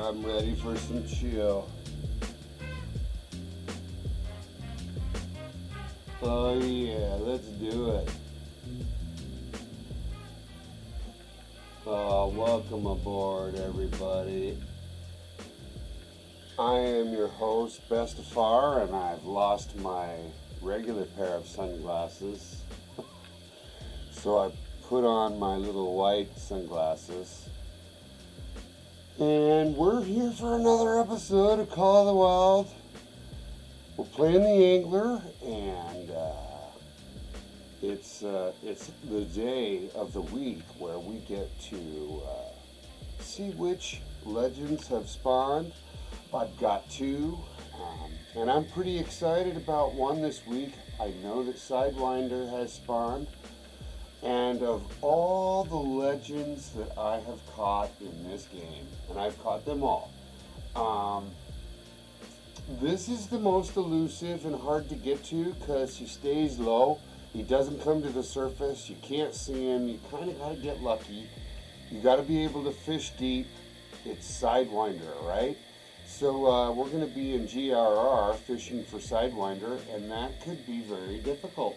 I'm ready for some chill. Oh yeah, let's do it. Welcome aboard, everybody. I am your host, Bestefar, and I've lost my regular pair of sunglasses. So I put on my little white sunglasses. And we're here for another episode of Call of the Wild. We're playing the Angler, and it's the day of the week where we get to see which legends have spawned. I've got two, and I'm pretty excited about one this week. I know that Sidewinder has spawned, and of all the legends that I have caught in this game, and I've caught them all, this is the most elusive and hard to get to because he stays low. He doesn't come to the surface. You can't see him. You kind of got to get lucky. You got to be able to fish deep. It's Sidewinder, right? So we're going to be in GRR fishing for Sidewinder, and that could be very difficult.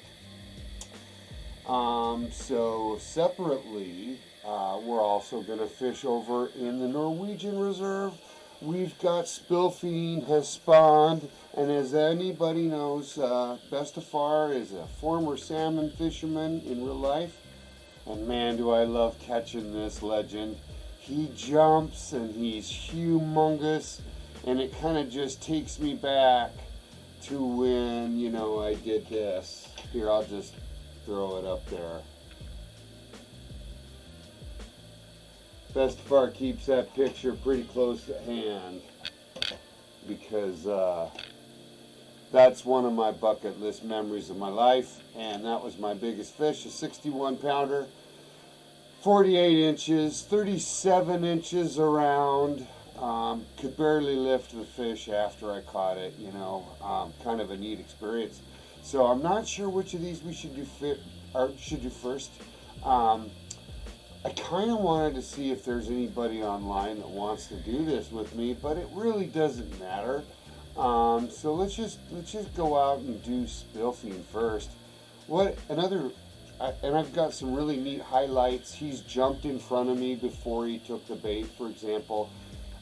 So separately, we're also going to fish over in the Norwegian reserve. We've got Spielfinne has spawned, and as anybody knows, Bestefar is a former salmon fisherman in real life, and man, do I love catching this legend. He jumps, and he's humongous, and it kind of just takes me back to when, I did this. Here, I'll just throw it up there. Bestefar keeps that picture pretty close at hand because that's one of my bucket list memories of my life, and that was my biggest fish, a 61 pounder, 48 inches, 37 inches around. Could barely lift the fish after I caught it, kind of a neat experience. So I'm not sure which of these we should do first. I kind of wanted to see if there's anybody online that wants to do this with me, but it really doesn't matter. So let's just go out and do Spielfinne first. And I've got some really neat highlights. He's jumped in front of me before he took the bait, for example.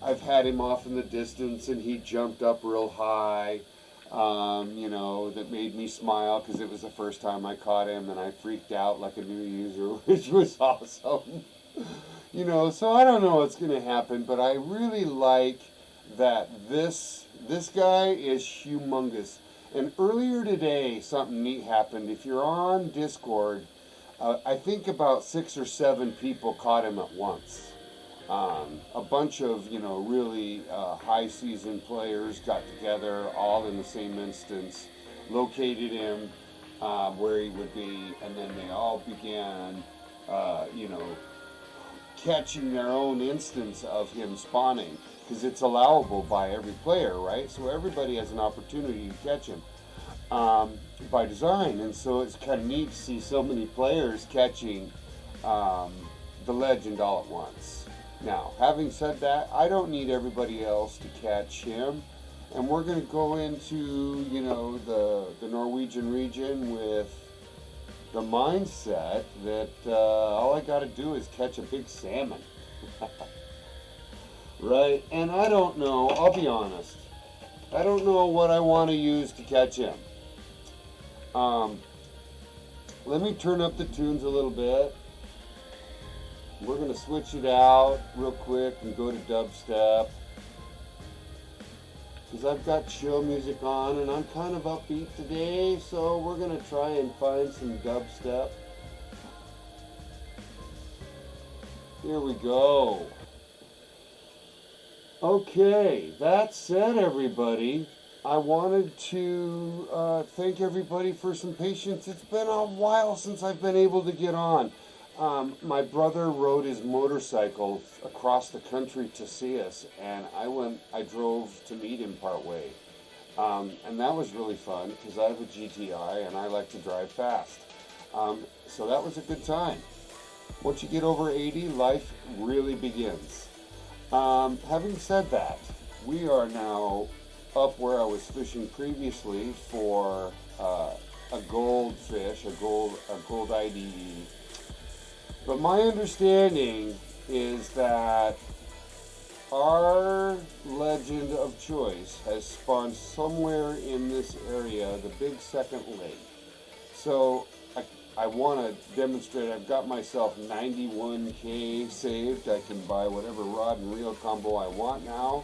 I've had him off in the distance and he jumped up real high. That made me smile because it was the first time I caught him, and I freaked out like a new user, which was awesome. So I don't know what's going to happen, but I really like that this guy is humongous. And earlier today, something neat happened. If you're on Discord, I think about 6 or 7 people caught him at once. A bunch of, really high season players got together all in the same instance, located him where he would be, and then they all began, catching their own instance of him spawning, because it's allowable by every player, right? So everybody has an opportunity to catch him by design, and so it's kind of neat to see so many players catching the legend all at once. Now, having said that, I don't need everybody else to catch him, and we're going to go into, the Norwegian region with the mindset that all I got to do is catch a big salmon. Right? And I don't know, I'll be honest, I don't know what I want to use to catch him. Let me turn up the tunes a little bit. We're going to switch it out real quick and go to dubstep, because I've got chill music on and I'm kind of upbeat today, so we're going to try and find some dubstep. Here we go. Okay, that said, everybody, I wanted to thank everybody for some patience. It's been a while since I've been able to get on. My brother rode his motorcycle across the country to see us, and I drove to meet him part way. And that was really fun because I have a GTI and I like to drive fast. So that was a good time. Once you get over 80, life really begins. Having said that, we are now up where I was fishing previously for a goldfish, a gold IDE. But my understanding is that our legend of choice has spawned somewhere in this area, the big second lake. So I want to demonstrate. I've got myself 91K saved. I can buy whatever rod and reel combo I want now.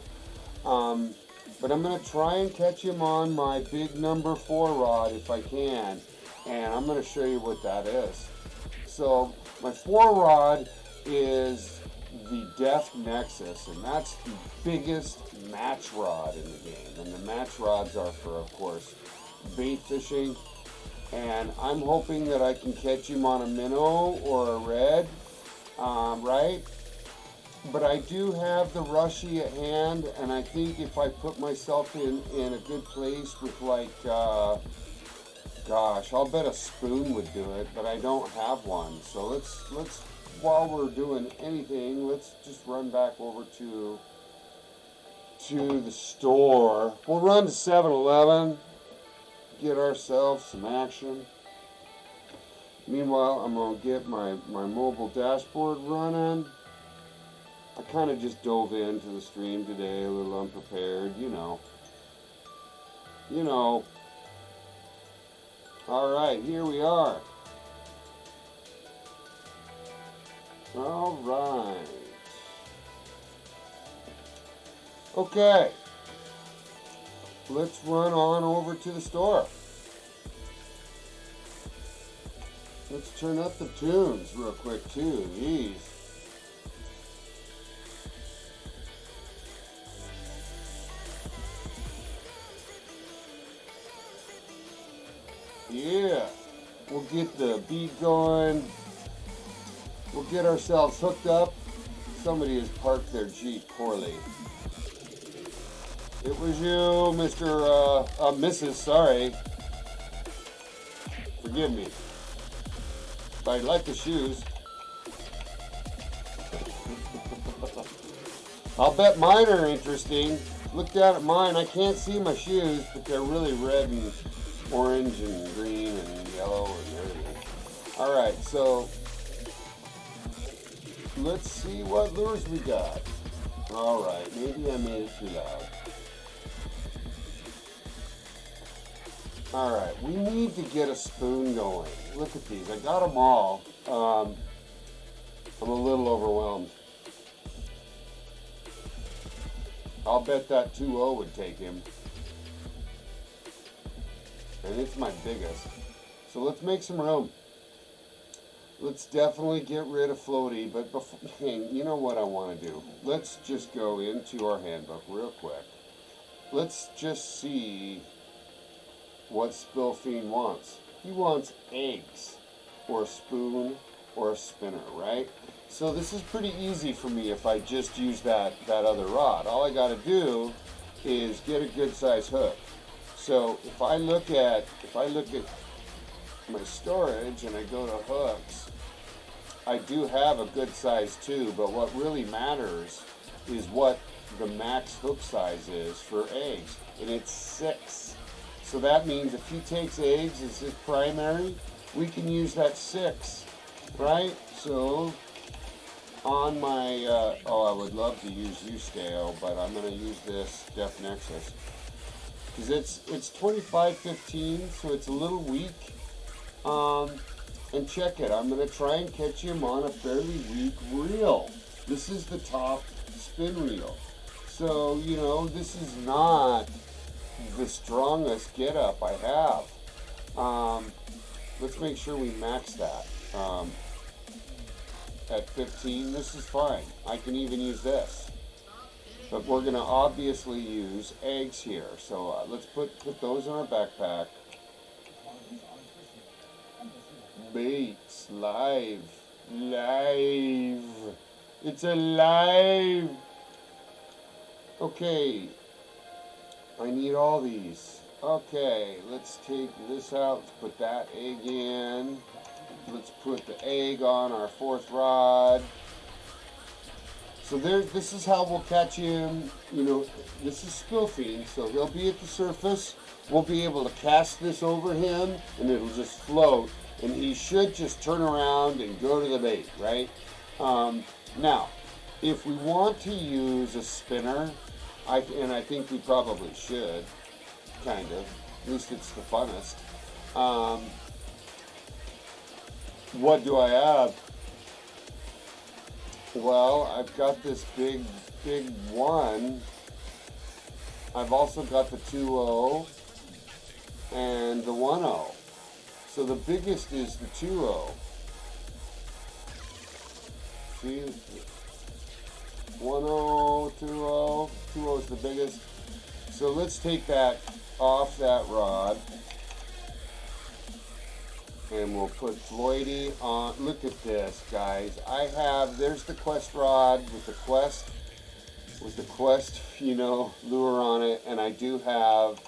But I'm going to try and catch him on my big number 4 rod if I can. And I'm going to show you what that is. So my 4 rod is the Deft Nexus, and that's the biggest match rod in the game. And the match rods are for, of course, bait fishing. And I'm hoping that I can catch him on a minnow or a red, right? But I do have the Rushy at hand, and I think if I put myself in a good place with like, gosh, I'll bet a spoon would do it, but I don't have one. So let's while we're doing anything, let's just run back over to the store. We'll run to 7-Eleven. Get ourselves some action. Meanwhile, I'm going to get my mobile dashboard running. I kind of just dove into the stream today, a little unprepared, you know. Alright, here we are. Alright. Okay. Let's run on over to the store. Let's turn up the tunes real quick too. Jeez. Yeah. We'll get the beat going. We'll get ourselves hooked up. Somebody has parked their Jeep poorly. It was you, Mrs. Sorry. Forgive me. But I like the shoes. I'll bet mine are interesting. Look down at mine. I can't see my shoes, but they're really red and orange and green and yellow and everything. Alright, so let's see what lures we got. Alright, maybe I made it too loud. Alright, we need to get a spoon going. Look at these. I got them all. I'm a little overwhelmed. I'll bet that 2.0 would take him. And it's my biggest. So let's make some room. Let's definitely get rid of floaty, but before, you know what I want to do? Let's just go into our handbook real quick. Let's just see what Spielfinne wants. He wants eggs, or a spoon, or a spinner, right? So this is pretty easy for me if I just use that other rod. All I got to do is get a good size hook. So if I look at my storage and I go to hooks, I do have a good size too, but what really matters is what the max hook size is for eggs, and it's 6. So that means if he takes eggs as his primary, we can use that 6, right? So on my, I would love to use Usteo, but I'm going to use this Deft Nexus. Because it's 25.15, so it's a little weak. And check it, I'm going to try and catch him on a fairly weak reel. This is the top spin reel. So, you know, this is not the strongest get up I have. Let's make sure we max that. At 15, this is fine. I can even use this. But we're going to obviously use eggs here. So let's put those in our backpack. Baits, live. It's alive. Okay. I need all these. Okay, let's take this out. Let's put that egg in. Let's put the egg on our 4th rod. So this is how we'll catch him. You know, this is Spielfinne, so he'll be at the surface. We'll be able to cast this over him, and it'll just float, and he should just turn around and go to the bait, right? Now, if we want to use a spinner, and I think we probably should, kind of. At least it's the funnest. What do I have? Well, I've got this big one. I've also got the 2.0 and the 1.0. So the biggest is the 2.0. See? 1.0, 2.0. 2.0 is the biggest. So let's take that off that rod. And we'll put Floydie on. Look at this, guys. There's the Quest rod with the Quest, you know, lure on it, and I do have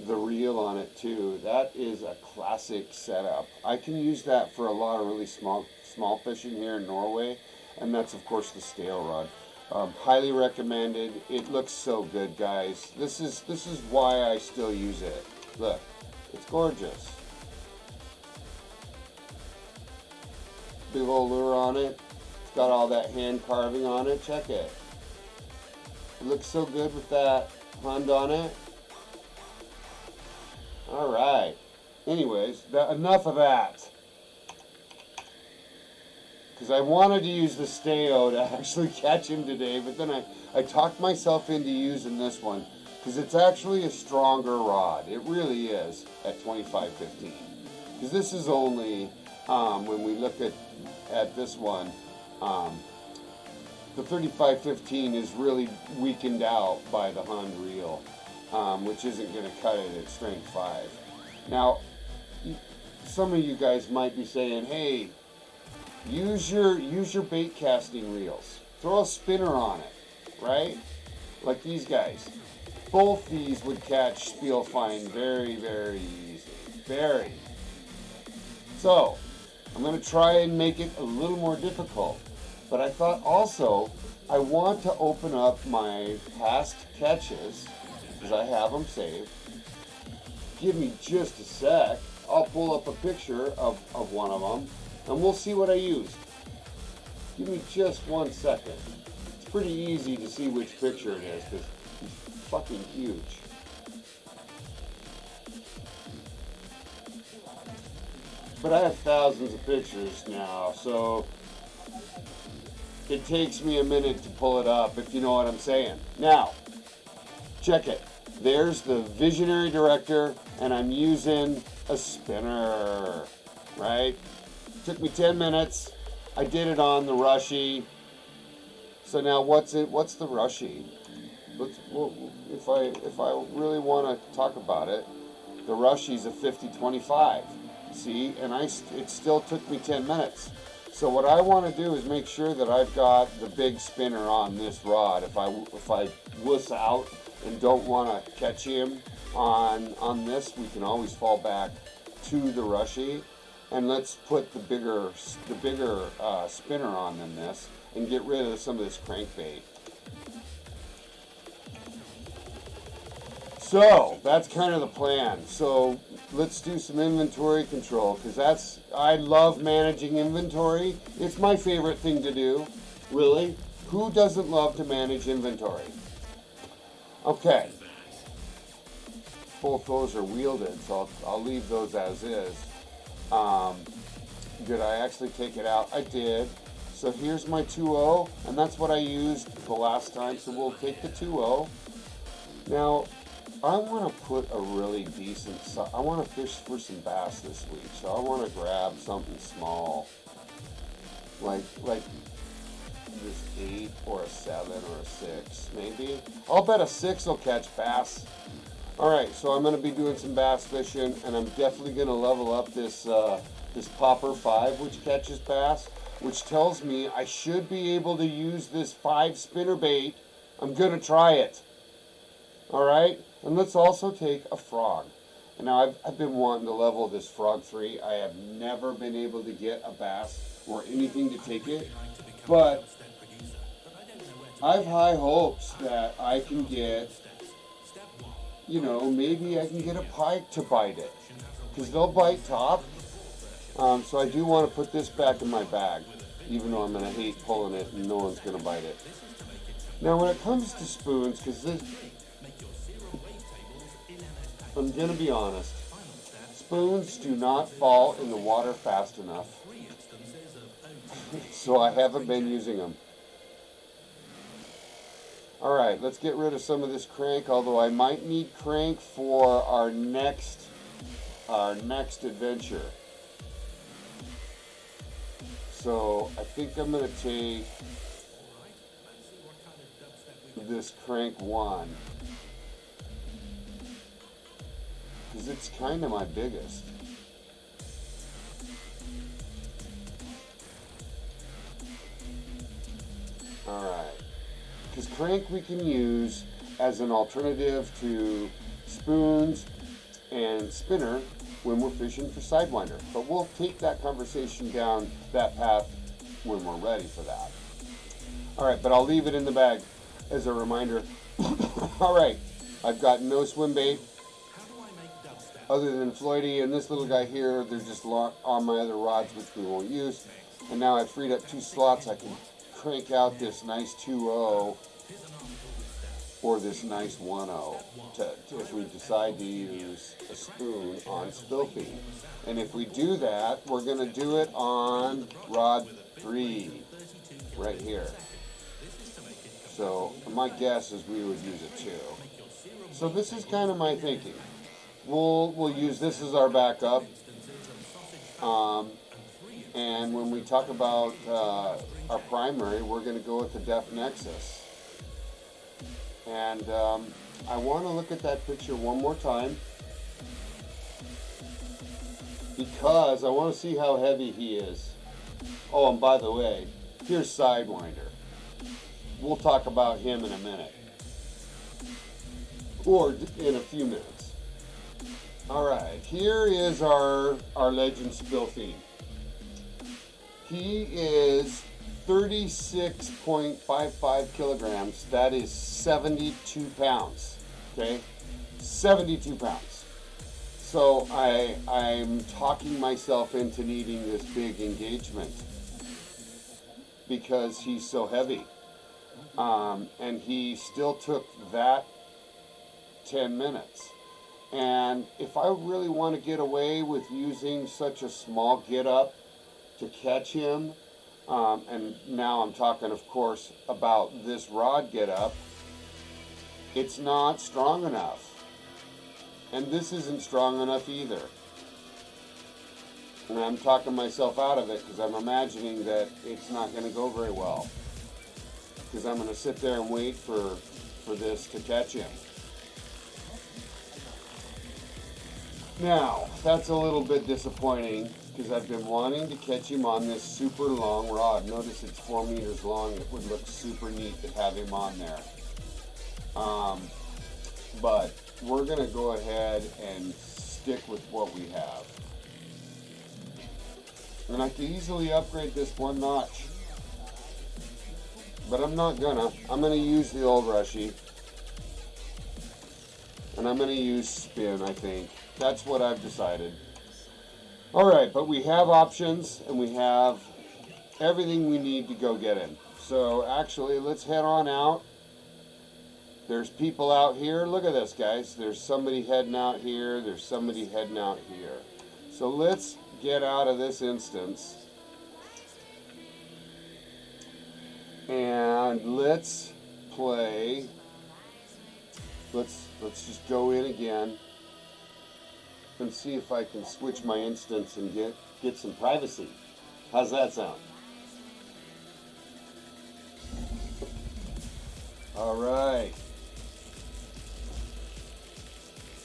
the reel on it too. That is a classic setup. I can use that for a lot of really small fishing here in Norway, and that's of course the scale rod. Highly recommended. It looks so good, guys. This is why I still use it. Look, it's gorgeous. Big old lure on it. It's got all that hand carving on it. Check it. It looks so good with that Hund on it. Alright. Anyways, enough of that. Because I wanted to use the Steo to actually catch him today, but then I talked myself into using this one. Because it's actually a stronger rod. It really is at 25-15. Because this is only, when we look at this one, the 35-15 is really weakened out by the Hund reel, which isn't going to cut it at strength 5. Now, some of you guys might be saying, hey, use your bait casting reels. Throw a spinner on it, right? Like these guys. Both these would catch Spielfinne very, very easy. Very. So, I'm going to try and make it a little more difficult. But I thought also, I want to open up my past catches, because I have them saved. Give me just a sec. I'll pull up a picture of one of them, and we'll see what I used. Give me just 1 second. It's pretty easy to see which picture it is, because he's fucking huge. But I have thousands of pictures now, so it takes me a minute to pull it up, if you know what I'm saying. Now, check it. There's the Visionary Director, and I'm using a spinner, right? Took me 10 minutes. I did it on the Rushy. So now what's the Rushy? If I really want to talk about it, the Rushy's a 50-25. See, and it still took me 10 minutes. So what I want to do is make sure that I've got the big spinner on this rod. If I wuss out and don't want to catch him on this, we can always fall back to the Rushy, and let's put the bigger spinner on than this and get rid of some of this crankbait. So that's kind of the plan. So let's do some inventory control, because I love managing inventory. It's my favorite thing to do, really. Who doesn't love to manage inventory? Okay. Both those are wielded, so I'll leave those as is. Did I actually take it out? I did. So here's my 2.0, and that's what I used the last time, so we'll take the 2.0. Now, I want to put a really decent, I want to fish for some bass this week, so I want to grab something small, like this 8 or a 7 or a 6, maybe. I'll bet a 6 will catch bass. Alright, so I'm going to be doing some bass fishing, and I'm definitely going to level up this Popper 5, which catches bass, which tells me I should be able to use this 5 spinner bait. I'm going to try it. Alright? And let's also take a frog. And now I've been wanting to level this frog 3. I have never been able to get a bass or anything to take it. But I've high hopes that I can get, maybe I can get a pike to bite it. Because they'll bite top. So I do want to put this back in my bag, even though I'm going to hate pulling it and no one's going to bite it. Now when it comes to spoons, because I'm going to be honest, spoons do not fall in the water fast enough. So I haven't been using them. Alright, let's get rid of some of this crank, although I might need crank for our next adventure. So I think I'm going to take this crank one, because it's kind of my biggest. Alright, because crank we can use as an alternative to spoons and spinner when we're fishing for Sidewinder. But we'll take that conversation down that path when we're ready for that. Alright, but I'll leave it in the bag as a reminder. Alright, I've got no swim bait other than Floydie and this little guy here. They're just on my other rods, which we won't use. And now I've freed up 2 slots. I can crank out this nice 2.0 or this nice 1.0 if we decide to use a spoon on Spielfinne. And if we do that, we're going to do it on rod 3 right here. So my guess is we would use it too. So this is kind of my thinking. We'll use this as our backup. And when we talk about our primary, we're going to go with the Def Nexus. And I want to look at that picture one more time, because I want to see how heavy he is. Oh, and by the way, here's Sidewinder. We'll talk about him in a minute, or in a few minutes. Alright, here is our legend Spielfinne. He is 36.55 kilograms. That is 72 pounds. Okay? 72 pounds. So I'm talking myself into needing this big engagement because he's so heavy. And he still took that 10 minutes. And if I really want to get away with using such a small get up to catch him, and now I'm talking, of course, about this rod get up, it's not strong enough. And this isn't strong enough either. And I'm talking myself out of it because I'm imagining that it's not going to go very well. Because I'm going to sit there and wait for this to catch him. Now, that's a little bit disappointing because I've been wanting to catch him on this super long rod. Notice it's 4 meters long. It would look super neat to have him on there. But we're going to go ahead and stick with what we have. And I could easily upgrade this 1 notch. But I'm not gonna. I'm gonna use the old Rushy. And I'm gonna use spin, I think. That's what I've decided. Alright, but we have options and we have everything we need to go get him. So actually, let's head on out. There's people out here. Look at this, guys. There's somebody heading out here. There's somebody heading out here. So let's get out of this instance. And let's play. Let's just go in again and see if I can switch my instance and get some privacy. How's that sound? All right.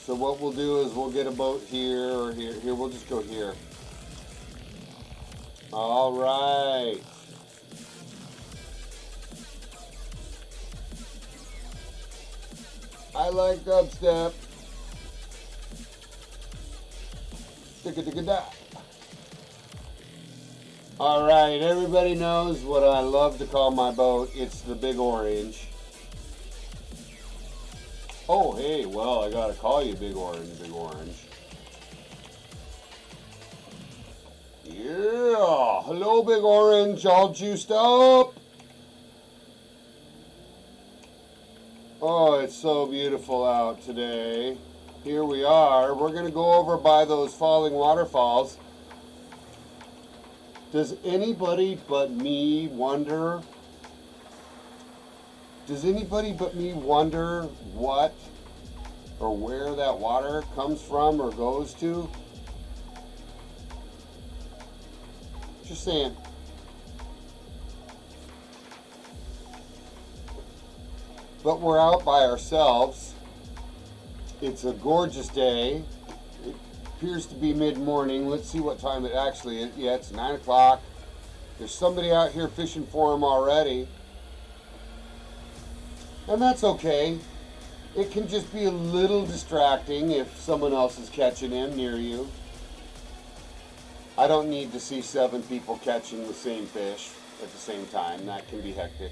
So what we'll do is we'll get a boat here or here. Here, we'll just go here. All right. I like dubstep. All right, everybody knows what I love to call my boat. It's the Big Orange. Oh, hey, well, I gotta call you Big Orange, Big Orange. Yeah, hello, Big Orange, all juiced up. Oh, it's so beautiful out today. Here we are. We're gonna go over by those falling waterfalls. Does anybody but me wonder? Does anybody but me wonder what or where that water comes from or goes to? Just saying. But we're out by ourselves. It's a gorgeous day. It appears to be mid-morning. Let's see what time it actually is. Yeah, it's 9 o'clock. There's somebody out here fishing for him already. And that's okay. It can just be a little distracting if someone else is catching him near you. I don't need to see 7 people catching the same fish at the same time. That can be hectic.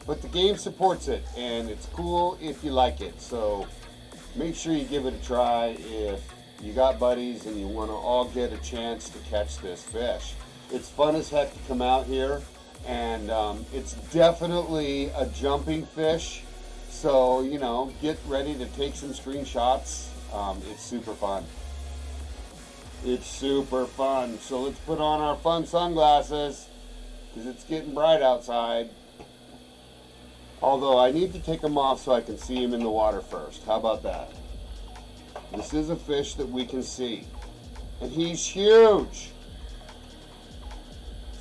But the game supports it, and it's cool if you like it. So make sure you give it a try if you got buddies and you want to all get a chance to catch this fish. It's fun as heck to come out here, and it's definitely a jumping fish. So, you know, get ready to take some screenshots. It's super fun. It's super fun. So let's put on our fun sunglasses because it's getting bright outside. Although I need to take them off so I can see him in the water first. How about that? This is a fish that we can see. And he's huge.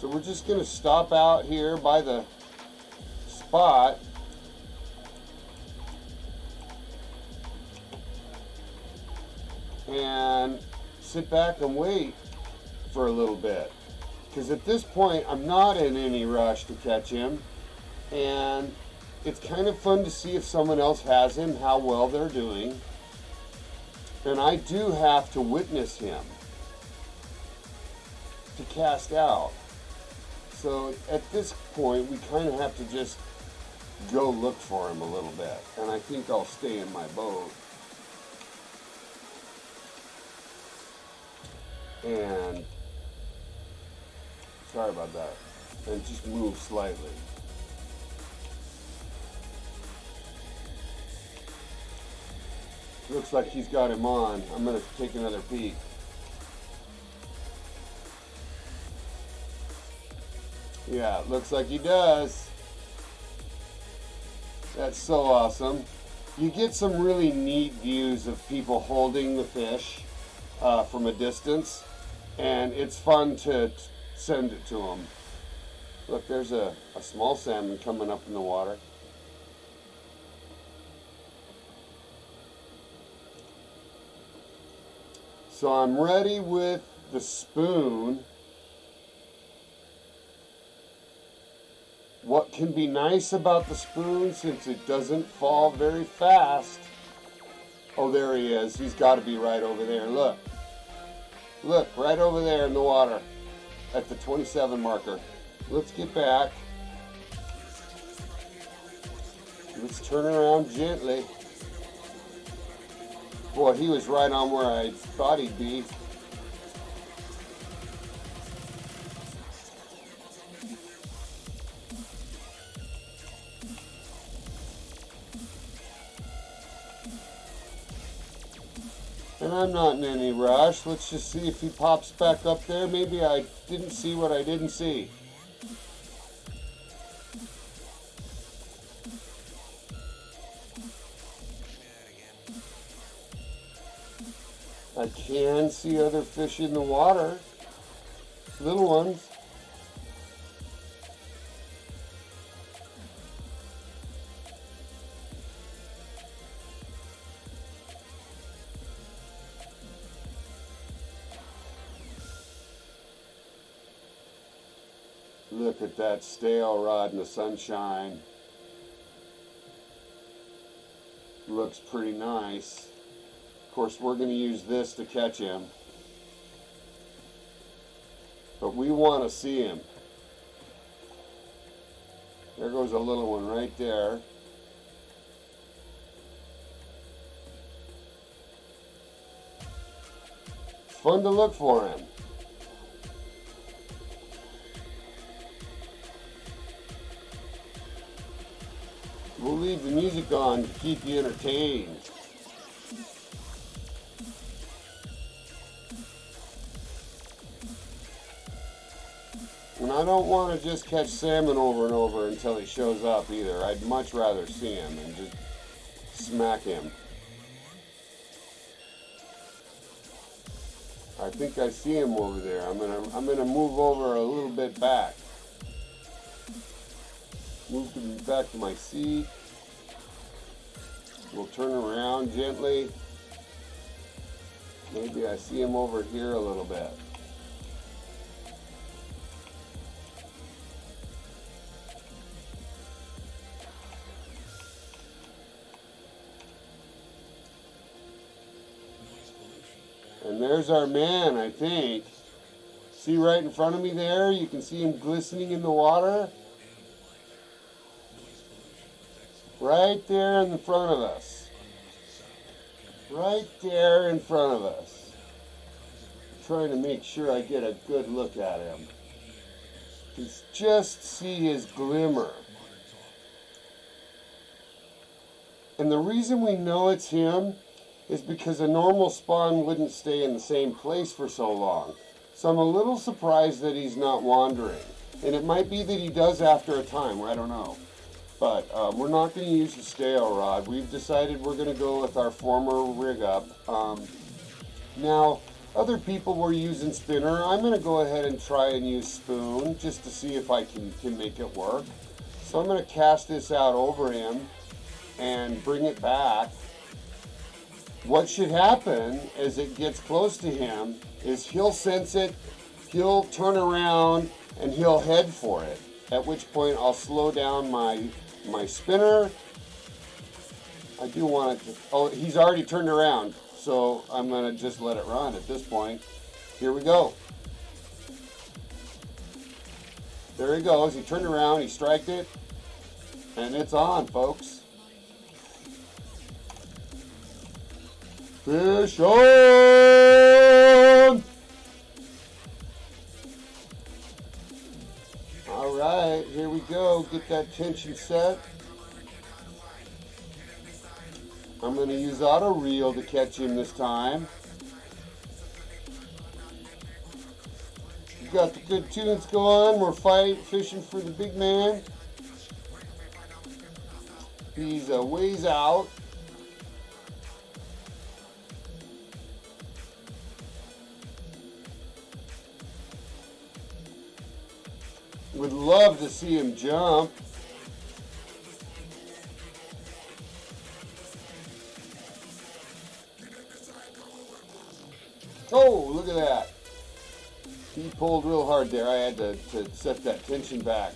So we're just going to stop out here by the spot. And sit back and wait for a little bit. Because at this point, I'm not in any rush to catch him. And it's kind of fun to see if someone else has him, how well they're doing. And I do have to witness him to cast out. So at this point, we kind of have to just go look for him a little bit. And I think I'll stay in my boat. And sorry about that. And just move slightly. Looks like he's got him on. I'm going to take another peek. Yeah, it looks like he does. That's so awesome. You get some really neat views of people holding the fish from a distance, and it's fun to send it to them. Look, there's a small salmon coming up in the water. So I'm ready with the spoon. What can be nice about the spoon, since it doesn't fall very fast. Oh, there he is. He's got to be right over there. Look. Look, right over there in the water at the 27 marker. Let's get back. Let's turn around gently. Boy, he was right on where I thought he'd be. And I'm not in any rush. Let's just see if he pops back up there. Maybe I didn't see what I didn't see. I can see other fish in the water, little ones. Look at that stale rod in the sunshine. Looks pretty nice. Of course, we're going to use this to catch him. We want to see him. There goes a little one right there. It's fun to look for him. We'll leave the music on to keep you entertained. And I don't want to just catch salmon over and over until he shows up either. I'd much rather see him and just smack him. I think I see him over there. I'm gonna move over a little bit back. Move back to my seat. We'll turn around gently. Maybe I see him over here a little bit. And there's our man, I think. See right in front of me there? You can see him glistening in the water. Right there in the front of us. Right there in front of us. I'm trying to make sure I get a good look at him. Just see his glimmer. And the reason we know it's him is because a normal spawn wouldn't stay in the same place for so long. So I'm a little surprised that he's not wandering. And it might be that he does after a time, I don't know. But we're not going to use the stale rod. We've decided we're going to go with our former rig up. Now, other people were using spinner. I'm going to go ahead and try and use spoon just to see if I can make it work. So I'm going to cast this out over him and bring it back. What should happen as it gets close to him is he'll sense it, he'll turn around, and he'll head for it. At which point I'll slow down my spinner. I do want it to, oh, he's already turned around, so I'm going to just let it run at this point. Here we go. There he goes. He turned around, he striked it, and it's on, folks. Fish on! All right, here we go. Get that tension set. I'm going to use auto reel to catch him this time. We've got the good tunes going. We're fishing for the big man. He's a ways out. Would love to see him jump. Oh, look at that. He pulled real hard there. I had to set that tension back.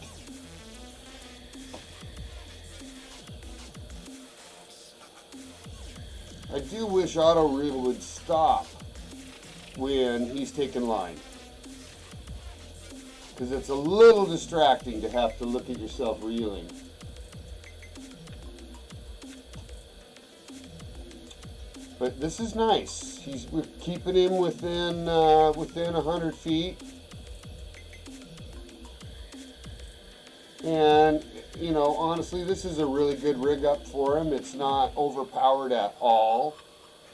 I do wish auto reel would stop when he's taking line. Because it's a little distracting to have to look at yourself reeling. But this is nice. We're keeping him within 100 feet. And, you know, honestly, this is a really good rig up for him. It's not overpowered at all.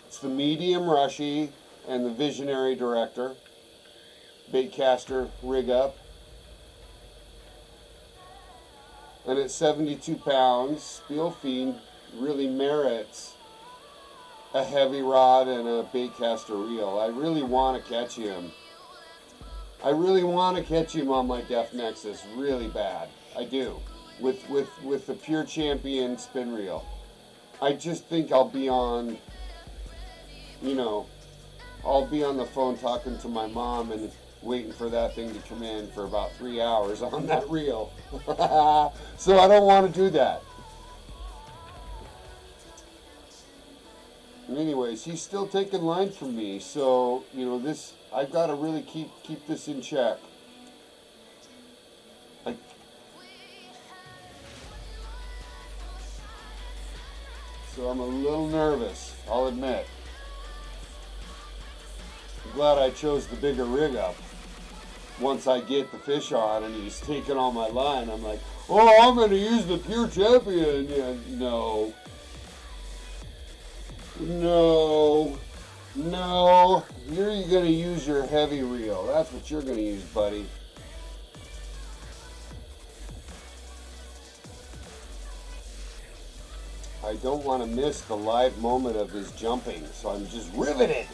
It's the medium rushy and the visionary director baitcaster rig up. And at 72 pounds, Spielfinne really merits a heavy rod and a baitcaster reel. I really want to catch him. I really want to catch him on my Def Nexus really bad. I do. With the Pure Champion spin reel. I just think I'll be on, you know, I'll be on the phone talking to my mom and waiting for that thing to come in for about 3 hours on that reel. So I don't want to do that. And anyways, he's still taking line from me, so you know this. I've got to really keep this in check. I, so I'm a little nervous, I'll admit. I'm glad I chose the bigger rig up. Once I get the fish on and he's taking on my line, I'm like, oh, I'm going to use the Pure Champion. Yeah, no. No. No. You're going to use your heavy reel. That's what you're going to use, buddy. I don't want to miss the live moment of his jumping, so I'm just riveted.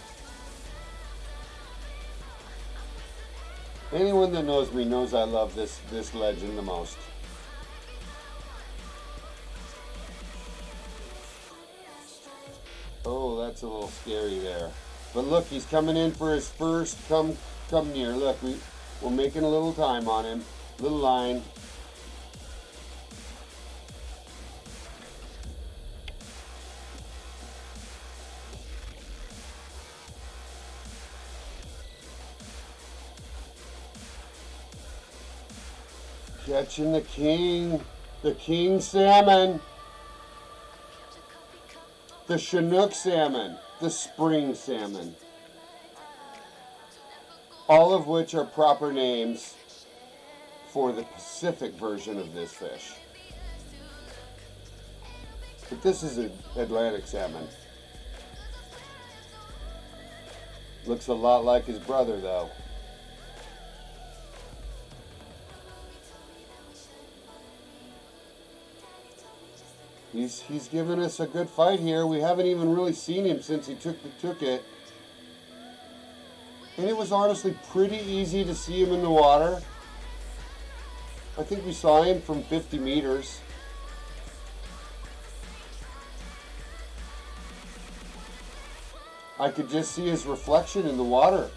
Anyone that knows me knows I love this legend the most. Oh, that's a little scary there. But look, he's coming in for his first come near. Look, we're making a little time on him. Little line. Catching the king salmon, the Chinook salmon, the spring salmon, all of which are proper names for the Pacific version of this fish. But this is an Atlantic salmon. Looks a lot like his brother though. He's given us a good fight here. We haven't even really seen him since he took it. And it was honestly pretty easy to see him in the water. I think we saw him from 50 meters. I could just see his reflection in the water.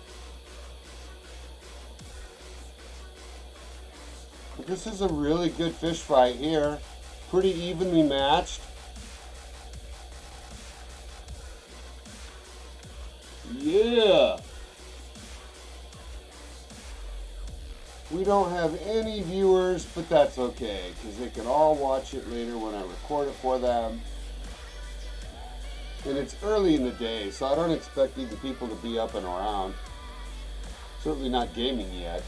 But this is a really good fish fight here. Pretty evenly matched. Yeah. We don't have any viewers, but that's okay, because they can all watch it later when I record it for them. And it's early in the day, so I don't expect the people to be up and around. Certainly not gaming yet.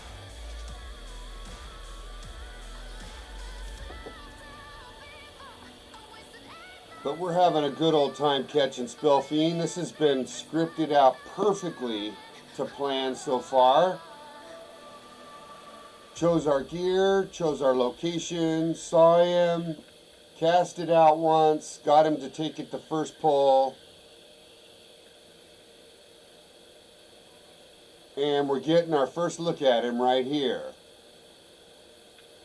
But we're having a good old time catching Spielfinne. This has been scripted out perfectly to plan so far. Chose our gear, chose our location, saw him, cast it out once, got him to take it the first pull. And we're getting our first look at him right here.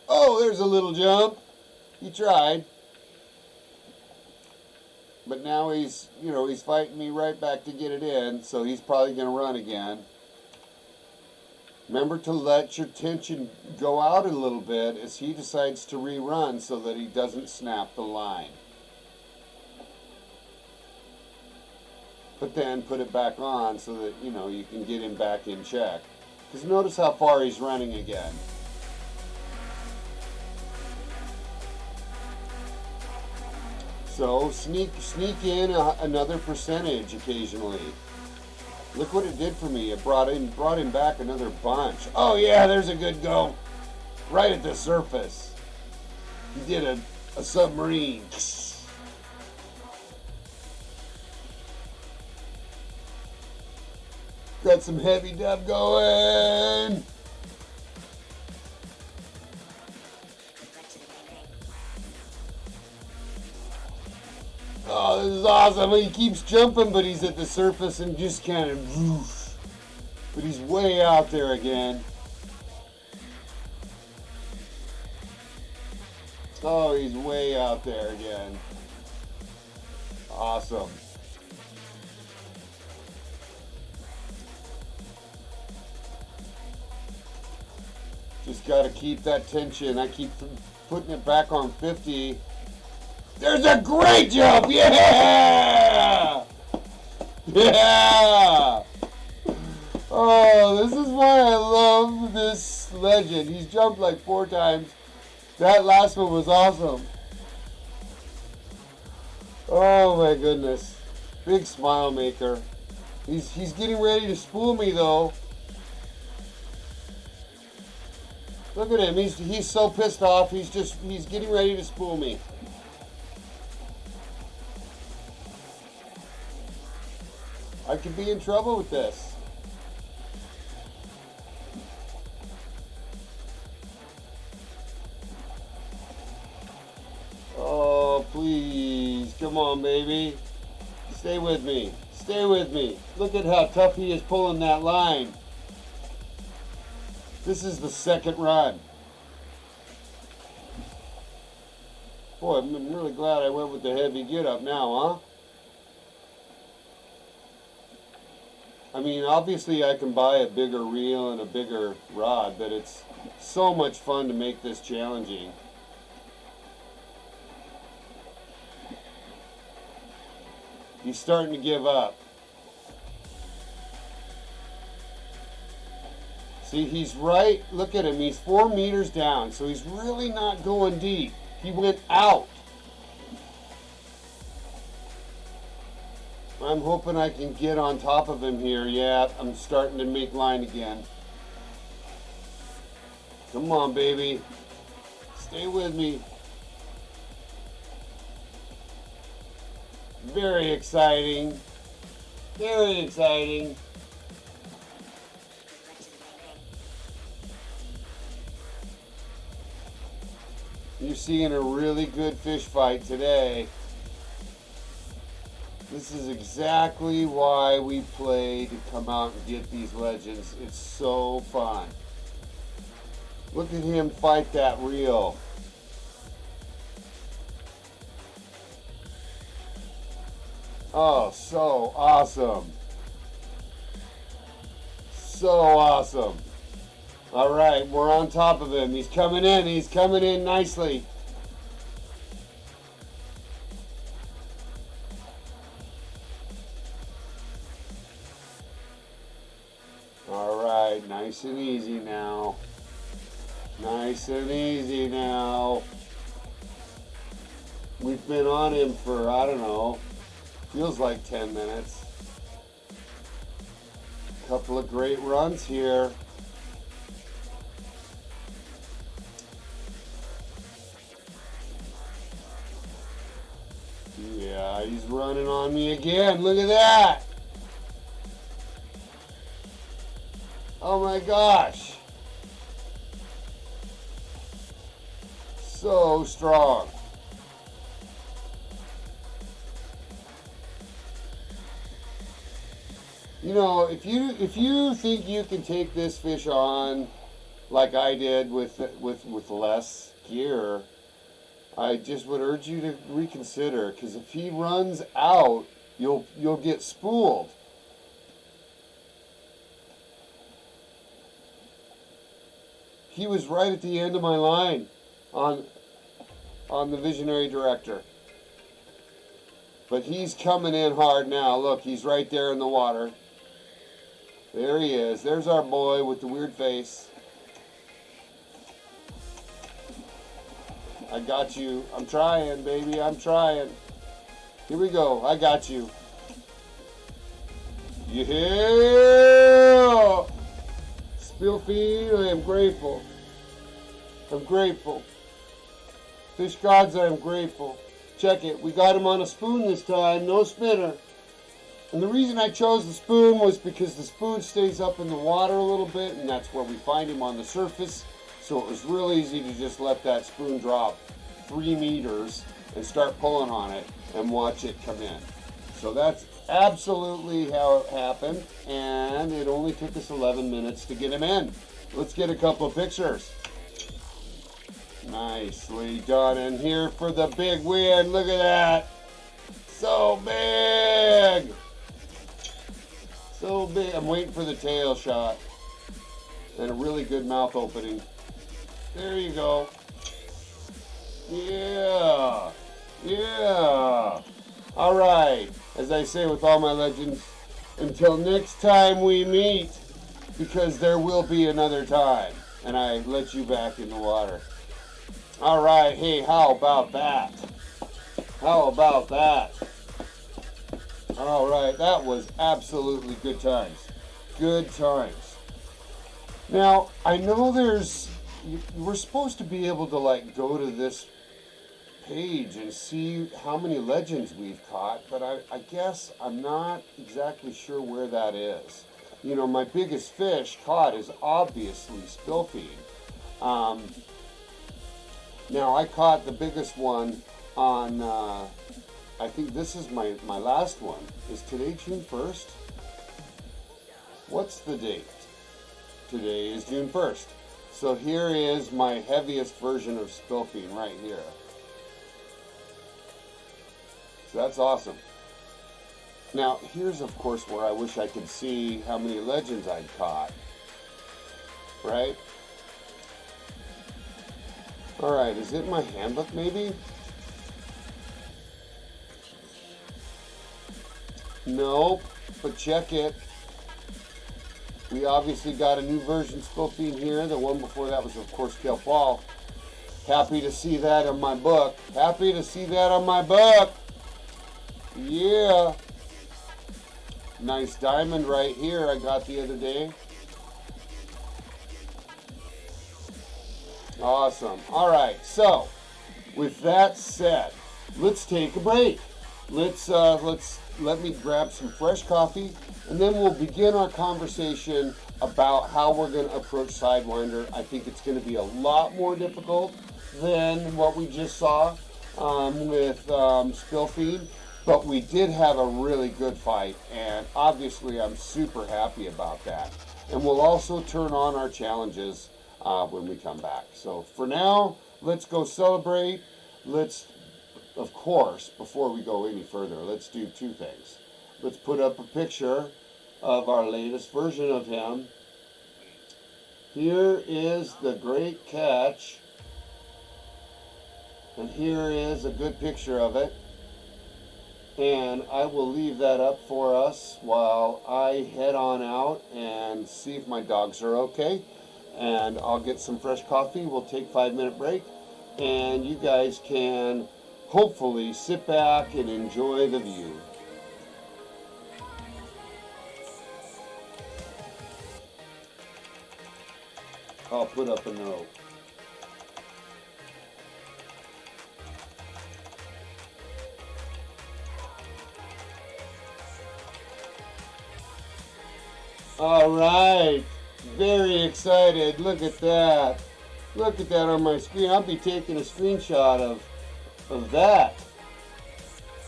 Oh, there's a little jump. He tried. But now he's fighting me right back to get it in, so he's probably going to run again. Remember to let your tension go out a little bit as he decides to rerun so that he doesn't snap the line. But then put it back on so that, you can get him back in check. Because notice how far he's running again. So sneak in another percentage occasionally. Look what it did for me. It brought him back another bunch. Oh yeah, there's a good go. Right at the surface. He did a submarine. Got some heavy dub going. Oh, this is awesome. He keeps jumping, but he's at the surface and just kind of woof. But he's way out there again. Oh, he's way out there again. Awesome. Just got to keep that tension. I keep putting it back on 50. There's a great jump! Yeah! Yeah! Oh, this is why I love this legend. He's jumped like 4 times. That last one was awesome. Oh my goodness. Big smile maker. He's getting ready to spool me though. Look at him. He's so pissed off. He's getting ready to spool me. I could be in trouble with this. Oh, please. Come on, baby. Stay with me. Stay with me. Look at how tough he is pulling that line. This is the second run. Boy, I'm really glad I went with the heavy get up now, huh? I mean, obviously I can buy a bigger reel and a bigger rod, but it's so much fun to make this challenging. He's starting to give up. See, he's right, look at him, he's 4 meters down, so he's really not going deep. He went out. I'm hoping I can get on top of him here. Yeah, I'm starting to make line again. Come on, baby. Stay with me. Very exciting. Very exciting. You're seeing a really good fish fight today. This is exactly why we play to come out and get these legends. It's so fun. Look at him fight that reel. Oh, so awesome. So awesome. All right, we're on top of him. He's coming in. He's coming in nicely. All right, nice and easy now. Nice and easy now. We've been on him for, I don't know, feels like 10 minutes. Couple of great runs here. Yeah, he's running on me again. Look at that. Oh my gosh. So strong. You know, if you think you can take this fish on like I did with less gear, I just would urge you to reconsider, because if he runs out, you'll get spooled. He was right at the end of my line on the Visionary Director. But he's coming in hard now. Look, he's right there in the water. There he is. There's our boy with the weird face. I got you. I'm trying, baby. I'm trying. Here we go. I got you. Yeah! Spielfinne, I am grateful. I'm grateful. Fish gods, I am grateful. Check it. We got him on a spoon this time. No spinner. And the reason I chose the spoon was because the spoon stays up in the water a little bit, and that's where we find him on the surface. So it was real easy to just let that spoon drop 3 meters and start pulling on it and watch it come in. So that's absolutely how it happened, and it only took us 11 minutes to get him in. Let's get a couple of pictures. Nicely done. And here for the big win. Look at that. So big. So big. I'm waiting for the tail shot and a really good mouth opening. There you go. Yeah. Yeah. All right. As I say with all my legends, until next time we meet, because there will be another time. and I let you back in the water. All right, hey, how about that? How about that? All right, that was absolutely good times. Good times. Now, I know we're supposed to be able to like go to this page and see how many legends we've caught, but I guess I'm not exactly sure where that is. You know, my biggest fish caught is obviously Spielfinne. Now I caught the biggest one on, I think this is my last one. Is today June 1st? What's the date? Today is June 1st. So here is my heaviest version of Spielfinne right here. So that's awesome. Now here's of course where I wish I could see how many legends I'd caught. Right? Alright, is it my handbook maybe? Nope, but check it. We obviously got a new version Spielfinne here. The one before that was of course kelp ball. Happy to see that on my book. Happy to see that on my book. Yeah. Nice diamond right here I got the other day. Awesome. All right. So, with that said, let's take a break. Let me grab some fresh coffee, and then we'll begin our conversation about how we're going to approach Sidewinder. I think it's going to be a lot more difficult than what we just saw with Spielfinne, but we did have a really good fight, and obviously I'm super happy about that. And we'll also turn on our challenges when we come back. So for now, let's go celebrate. Let's, of course, before we go any further, let's do two things. Let's put up a picture of our latest version of him. Here is the great catch. And here is a good picture of it. And I will leave that up for us while I head on out and see if my dogs are okay. And I'll get some fresh coffee. We'll take a 5-minute break. And you guys can hopefully sit back and enjoy the view. I'll put up a note. All right, very excited. Look at that. Look at that on my screen. I'll be taking a screenshot of that.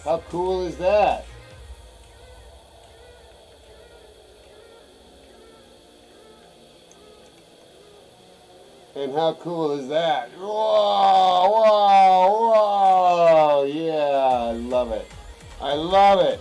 How cool is that? And how cool is that? Whoa, whoa, whoa. Yeah, I love it. I love it.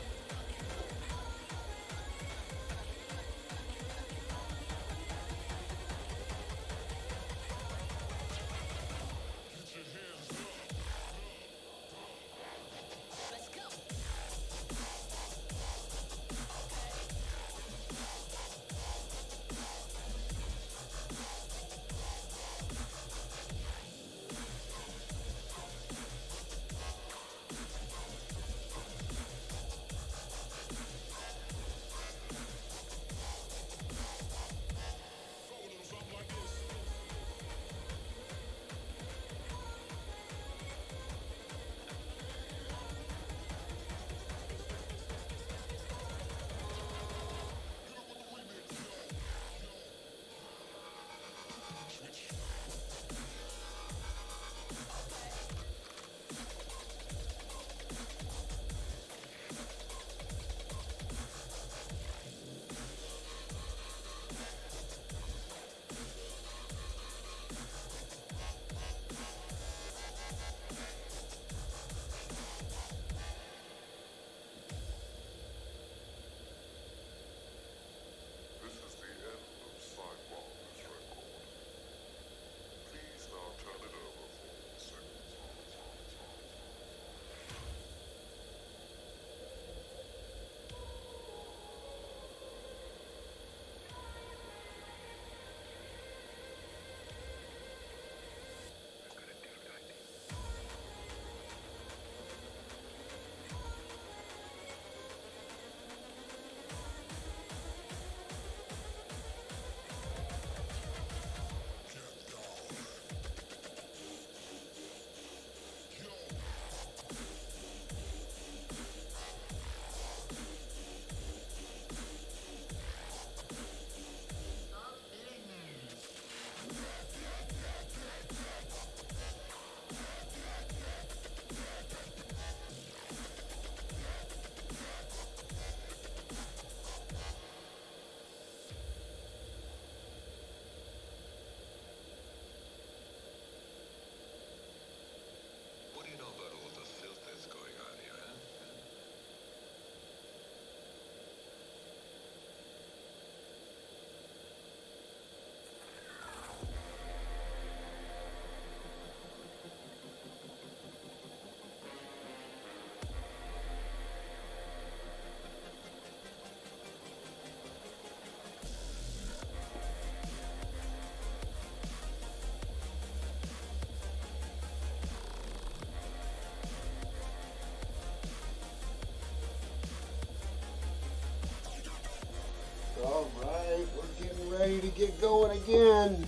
ready to get going again.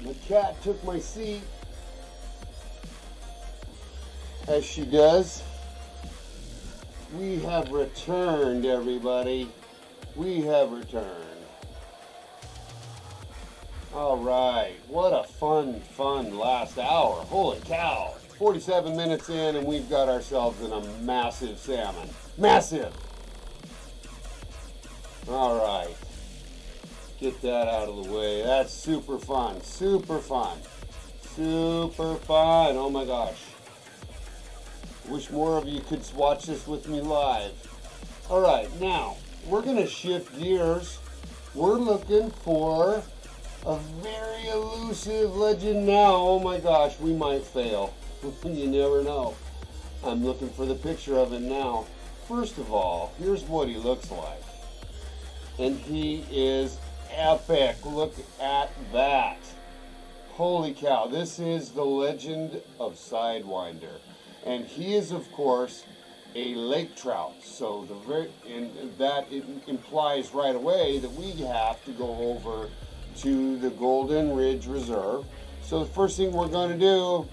The cat took my seat, as she does. We have returned, everybody. We have returned. All right, what a fun last hour. Holy cow. 47 minutes in and we've got ourselves in a massive salmon. Massive! All right, get that out of the way. That's super fun, super fun, super fun. Oh my gosh. Wish more of you could watch this with me live. All right, now we're gonna shift gears. We're looking for a very elusive legend now. Oh my gosh, we might fail. You never know. I'm looking for the picture of it now. First of all, here's what he looks like. And he is epic. Look at that. Holy cow. This is the legend of Sidewinder. And he is, of course, a lake trout. So that implies right away that we have to go over to the Golden Ridge Reserve. So the first thing we're going to do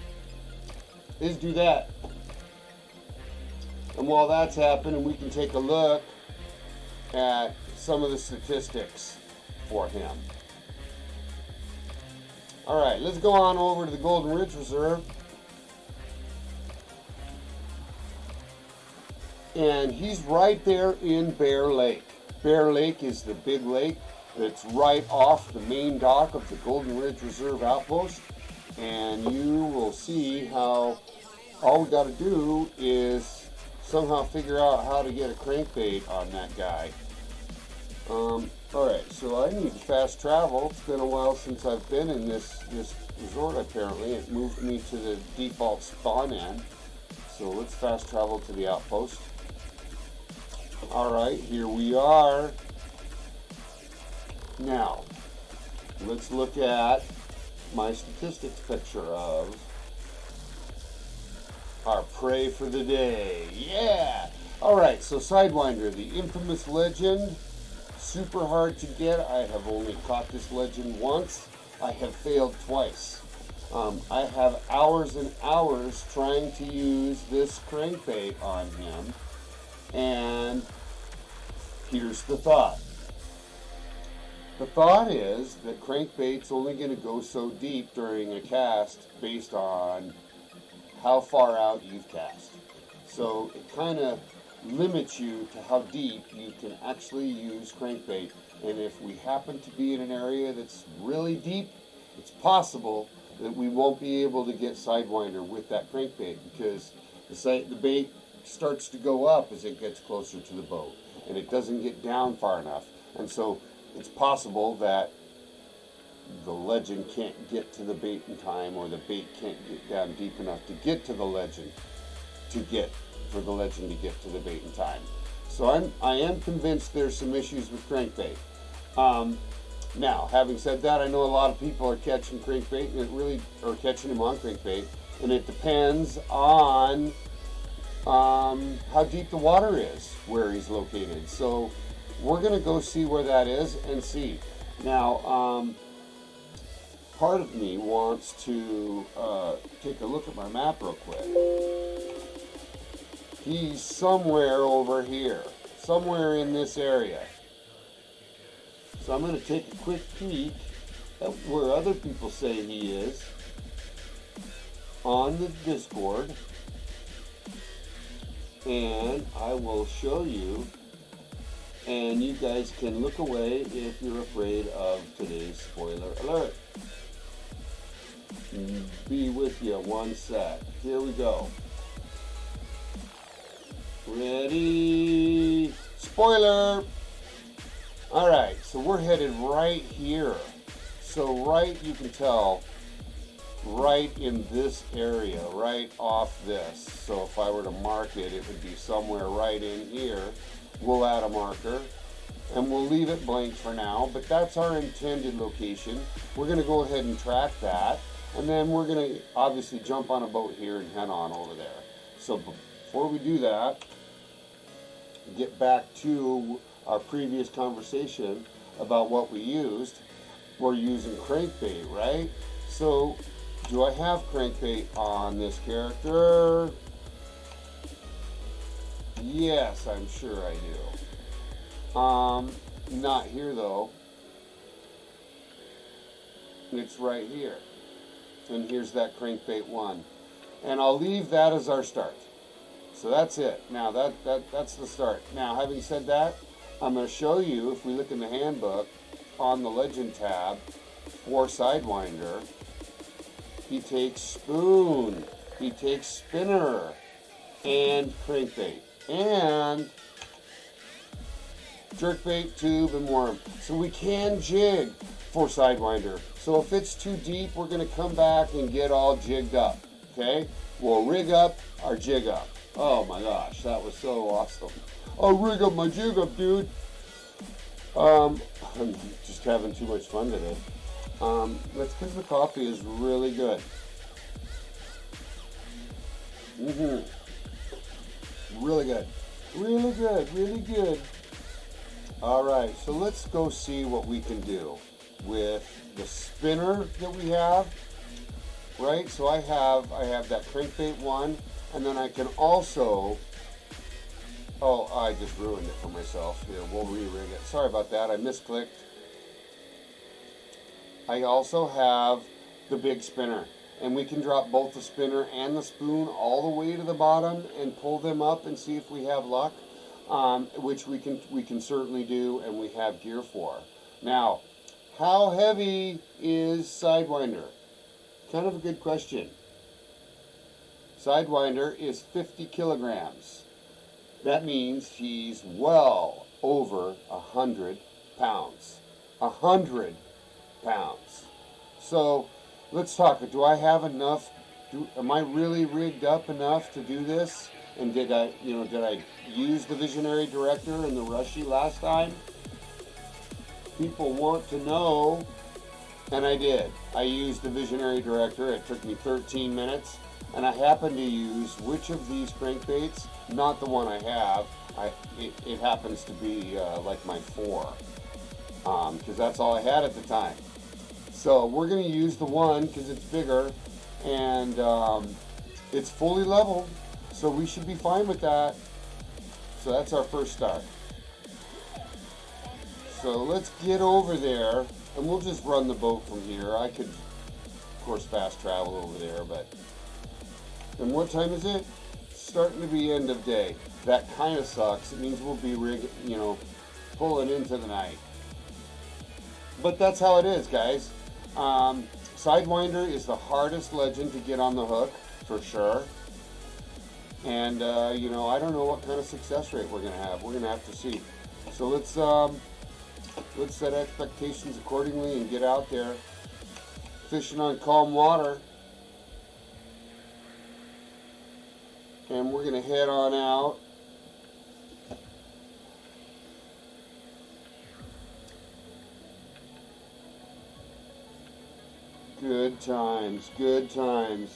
is do that. And while that's happening, we can take a look at some of the statistics for him. All right, let's go on over to the Golden Ridge Reserve. And he's right there in Bear Lake. Bear Lake is the big lake that's right off the main dock of the Golden Ridge Reserve outpost. And you will see how all we got to do is somehow figure out how to get a crankbait on that guy. Alright, so I need fast travel. It's been a while since I've been in this resort apparently. It moved me to the default spawn end. So let's fast travel to the outpost. Alright, here we are. Now, let's look at my statistics picture of our prey for the day. Yeah! Alright, so Sidewinder, the infamous legend. Super hard to get. I have only caught this legend once. I have failed twice. I have hours and hours trying to use this crankbait on him. And here's the thought. The thought is that crankbait's only going to go so deep during a cast based on how far out you've cast. So it kind of limits you to how deep you can actually use crankbait. And if we happen to be in an area that's really deep, it's possible that we won't be able to get Sidewinder with that crankbait because the bait starts to go up as it gets closer to the boat and it doesn't get down far enough. And so it's possible that the legend can't get to the bait in time, or the bait can't get down deep enough to get to the legend for the legend to get to the bait in time. So I am convinced there's some issues with crankbait. Now, having said that, I know a lot of people are catching crankbait or catching him on crankbait, and it depends on how deep the water is where he's located. So we're going to go see where that is and see. Now, part of me wants to take a look at my map real quick. He's somewhere over here, somewhere in this area. So I'm going to take a quick peek at where other people say he is on the Discord. And I will show you, and you guys can look away if you're afraid of today's spoiler alert. Be with you one sec. Here we go. Ready? Spoiler! Alright, so we're headed right here. So right, you can tell, right in this area, right off this. So if I were to mark it, it would be somewhere right in here. We'll add a marker and we'll leave it blank for now, but that's our intended location. We're going to go ahead and track that, and then we're going to obviously jump on a boat here and head on over there. So before we do that, get back to our previous conversation, about what we used. We're using crankbait, right? So, do I have crankbait on this character? Yes, I'm sure I do. Not here though. It's right here. And here's that crankbait one. And I'll leave that as our start. So that's it. Now that's the start. Now, having said that, I'm going to show you, if we look in the handbook, on the legend tab for Sidewinder, he takes spoon, he takes spinner, and crankbait, and jerkbait, tube, and worm. So we can jig for Sidewinder. So if it's too deep, we're going to come back and get all jigged up. Okay? We'll rig up our jig up. Oh my gosh, that was so awesome. I'll rig up my jig up, dude. I'm just having too much fun today. That's because the coffee is really good. Really good. Really good, really good. Alright, so let's go see what we can do with the spinner that we have. Right, so I have that crankbait one, and then I can also, oh, I just ruined it for myself. Here, we'll re-rig it. Sorry about that, I misclicked. I also have the big spinner, and we can drop both the spinner and the spoon all the way to the bottom and pull them up and see if we have luck, which we can certainly do, and we have gear for. Now, how heavy is Sidewinder? Kind of a good question. Sidewinder is 50 kilograms. That means he's well over 100 pounds. 100 pounds. So let's talk. Do I have enough? Am I really rigged up enough to do this? And did I use the Visionary Director and the Rushy last time? People want to know, and I did. I used the Visionary Director. It took me 13 minutes, and I happened to use which of these crankbaits? Not the one I have. It happens to be like my 4, because that's all I had at the time. So we're going to use the one because it's bigger, and it's fully leveled, so we should be fine with that. So that's our first start. So let's get over there, and we'll just run the boat from here. I could, of course, fast travel over there, but... And what time is it? It's starting to be end of day. That kind of sucks. It means we'll be pulling into the night. But that's how it is, guys. Sidewinder is the hardest legend to get on the hook, for sure. And, I don't know what kind of success rate we're going to have. We're going to have to see. So let's set expectations accordingly and get out there fishing on calm water. And we're going to head on out. Good times, good times.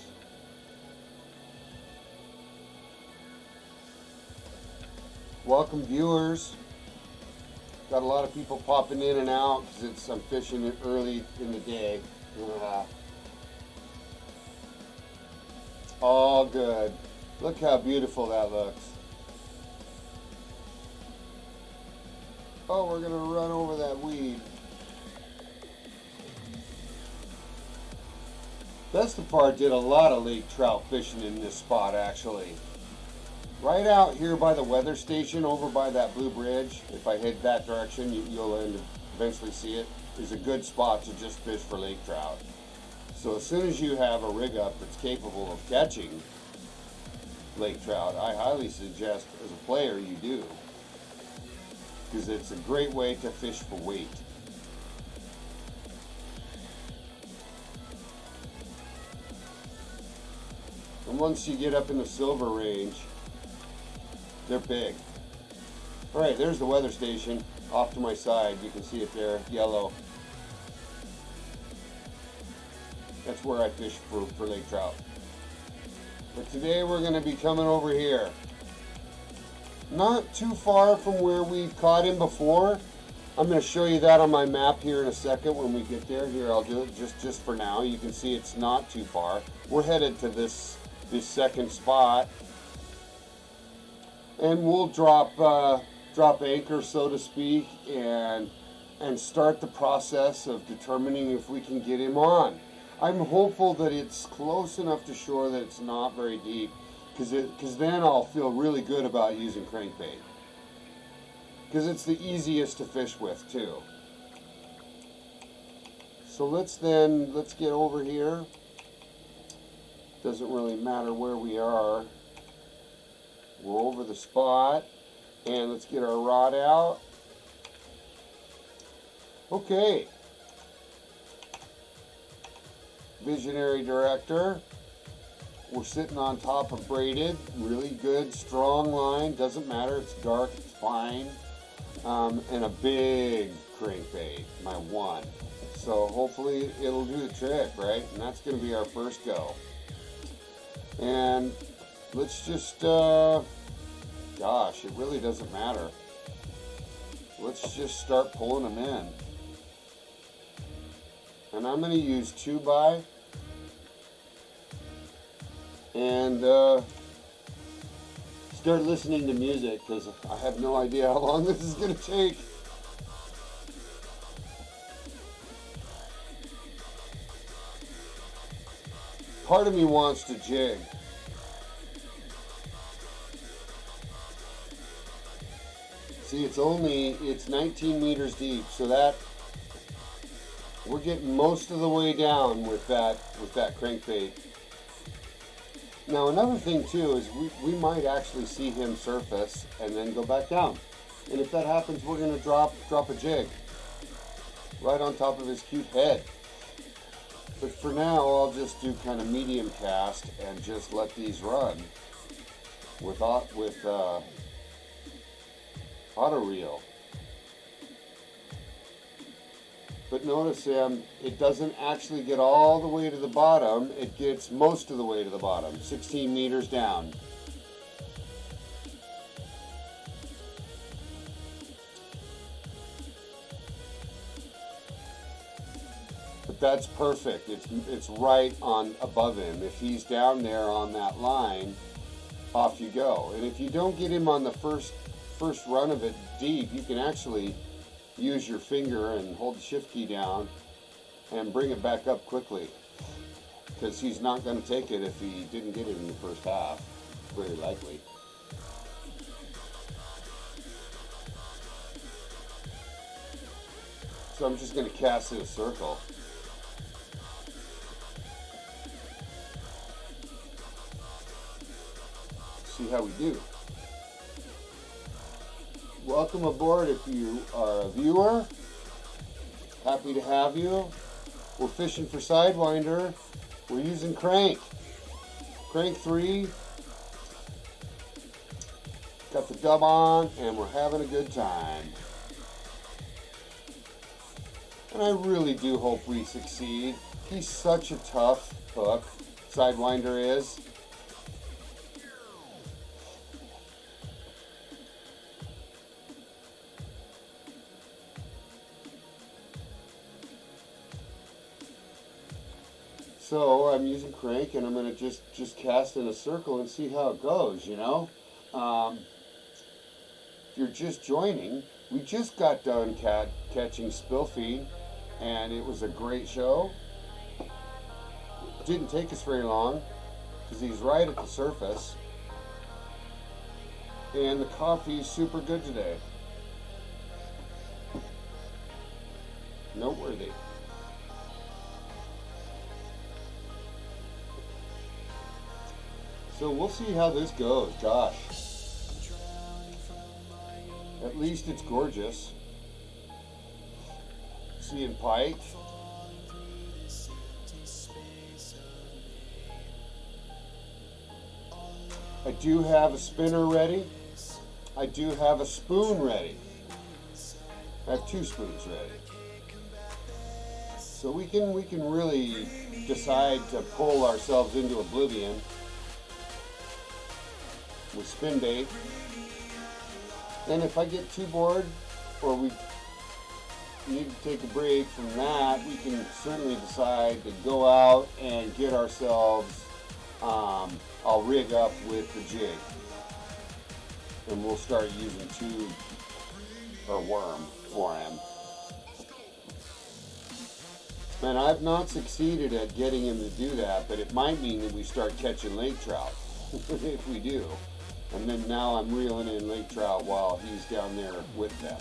Welcome, viewers. Got a lot of people popping in and out because I'm fishing it early in the day. All good. Look how beautiful that looks. Oh, we're gonna run over that weed. Bestefar did a lot of lake trout fishing in this spot, actually. Right out here by the weather station, over by that blue bridge, if I head that direction, you'll eventually see it, is a good spot to just fish for lake trout. So as soon as you have a rig up that's capable of catching lake trout, I highly suggest as a player you do, because it's a great way to fish for weight. And once you get up in the silver range, they're big. Alright, there's the weather station off to my side. You can see it there, yellow. That's where I fish for lake trout. But today we're going to be coming over here. Not too far from where we've caught him before. I'm going to show you that on my map here in a second when we get there. Here, I'll do it just for now. You can see it's not too far. We're headed to this second spot, and we'll drop anchor, so to speak, and start the process of determining if we can get him on. I'm hopeful that it's close enough to shore that it's not very deep, because then I'll feel really good about using crankbait. Because it's the easiest to fish with too. So let's get over here. Doesn't really matter where we are. We're over the spot, and let's get our rod out. Okay. Visionary director. We're sitting on top of braided, really good, strong line. Doesn't matter, it's dark, it's fine. And a big crankbait, my one. So hopefully it'll do the trick, right? And that's going to be our first go. And let's just, gosh, it really doesn't matter. Let's just start pulling them in. And I'm going to use 2x. And start listening to music, because I have no idea how long this is going to take. Part of me wants to jig. See, it's 19 meters deep, so that we're getting most of the way down with that crankbait. Now another thing too is we might actually see him surface and then go back down. And if that happens, we're going to drop a jig right on top of his cute head. But for now, I'll just do kind of medium cast and just let these run with auto reel. But notice it doesn't actually get all the way to the bottom. It gets most of the way to the bottom, 16 meters down. But that's perfect. It's right on above him. If he's down there on that line, off you go. And if you don't get him on the first run of it deep, you can actually use your finger and hold the shift key down and bring it back up quickly, because he's not going to take it if he didn't get it in the first half, very likely. So I'm just going to cast in a circle. See how we do. Welcome aboard if you are a viewer. Happy to have you. We're fishing for Sidewinder. We're using crank 3. Got the dub on, and we're having a good time. And I really do hope we succeed. He's such a tough hook, Sidewinder is. So I'm using crank, and I'm going to just cast in a circle and see how it goes, you know. If you're just joining, we just got done catching Spielfinne, and it was a great show. Didn't take us very long, because he's right at the surface. And the coffee's super good today. Noteworthy. So we'll see how this goes. Gosh. At least it's gorgeous. Seeing pike. I do have a spinner ready. I do have a spoon ready. I have 2 spoons ready. So we can really decide to pull ourselves into oblivion with spin bait. And if I get too bored, or we need to take a break from that, we can certainly decide to go out and get ourselves I'll rig up with the jig, and we'll start using tube or worm for him. And I've not succeeded at getting him to do that, but it might mean that we start catching lake trout if we do. And then now I'm reeling in lake trout while he's down there with them.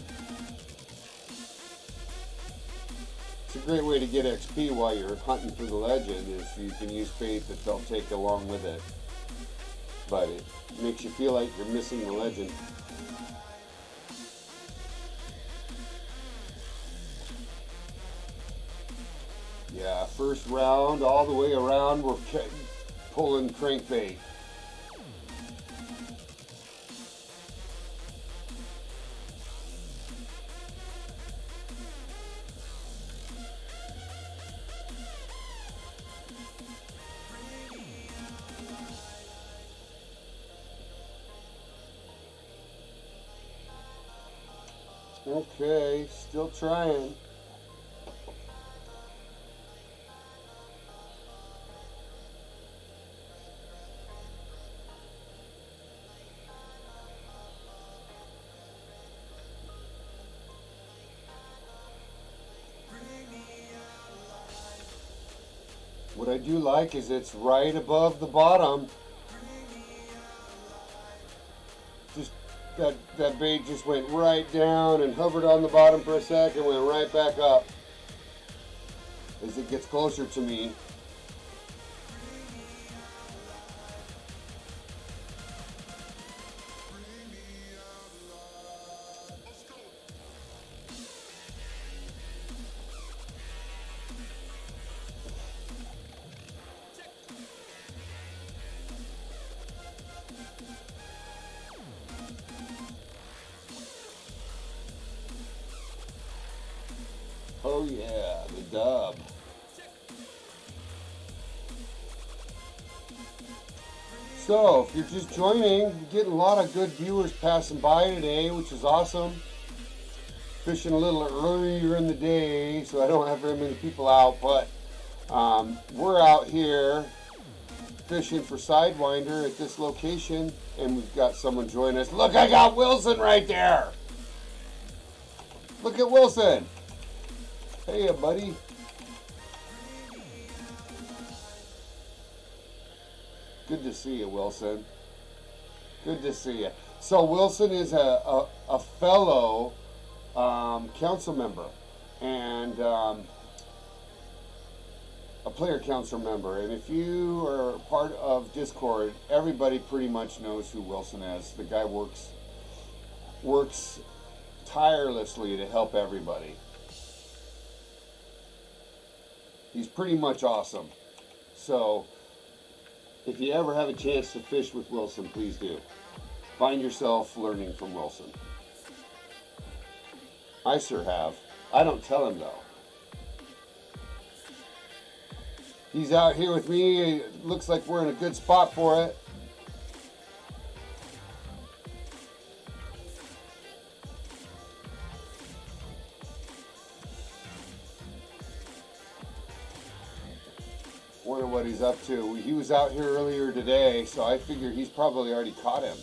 It's a great way to get XP while you're hunting for the legend, is you can use bait that they'll take along with it. But it makes you feel like you're missing the legend. Yeah, first round all the way around, we're pulling crankbait. Okay, still trying. What I do like is it's right above the bottom. Just that bait just went right down and hovered on the bottom for a sec and went right back up as it gets closer to me. Oh yeah, the dub. So, if you're just joining, you're getting a lot of good viewers passing by today, which is awesome. Fishing a little earlier in the day, so I don't have very many people out, but we're out here fishing for Sidewinder at this location, and we've got someone join us. Look, I got Wilson right there! Look at Wilson! Hey, buddy. Good to see you, Wilson. Good to see you. So Wilson is a fellow council member and a player council member. And if you are part of Discord, everybody pretty much knows who Wilson is. The guy works tirelessly to help everybody. He's pretty much awesome. So, if you ever have a chance to fish with Wilson, please do. Find yourself learning from Wilson. I sure have. I don't tell him though. He's out here with me. It looks like we're in a good spot for it. Wonder what he's up to. He was out here earlier today, so I figure he's probably already caught him.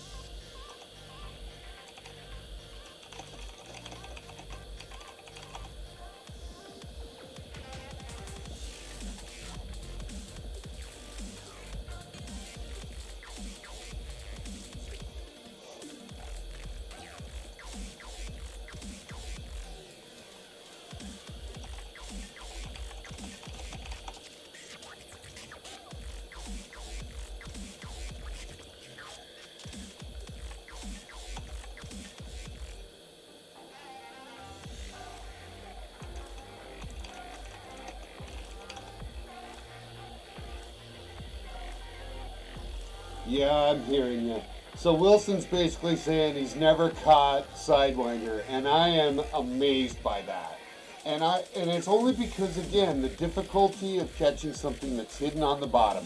Yeah, I'm hearing you. So Wilson's basically saying he's never caught Sidewinder, and I am amazed by that. And it's only because, again, the difficulty of catching something that's hidden on the bottom.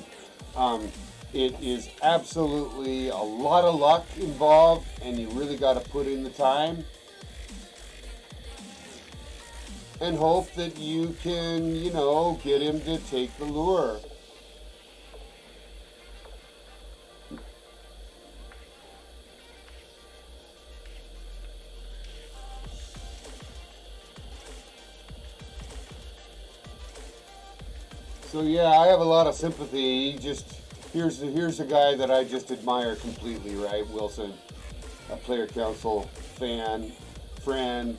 It is absolutely a lot of luck involved, and you really got to put in the time. and hope that you can, get him to take the lure. So yeah, I have a lot of sympathy. Here's a guy that I just admire completely, right? Wilson, a player council fan, friend,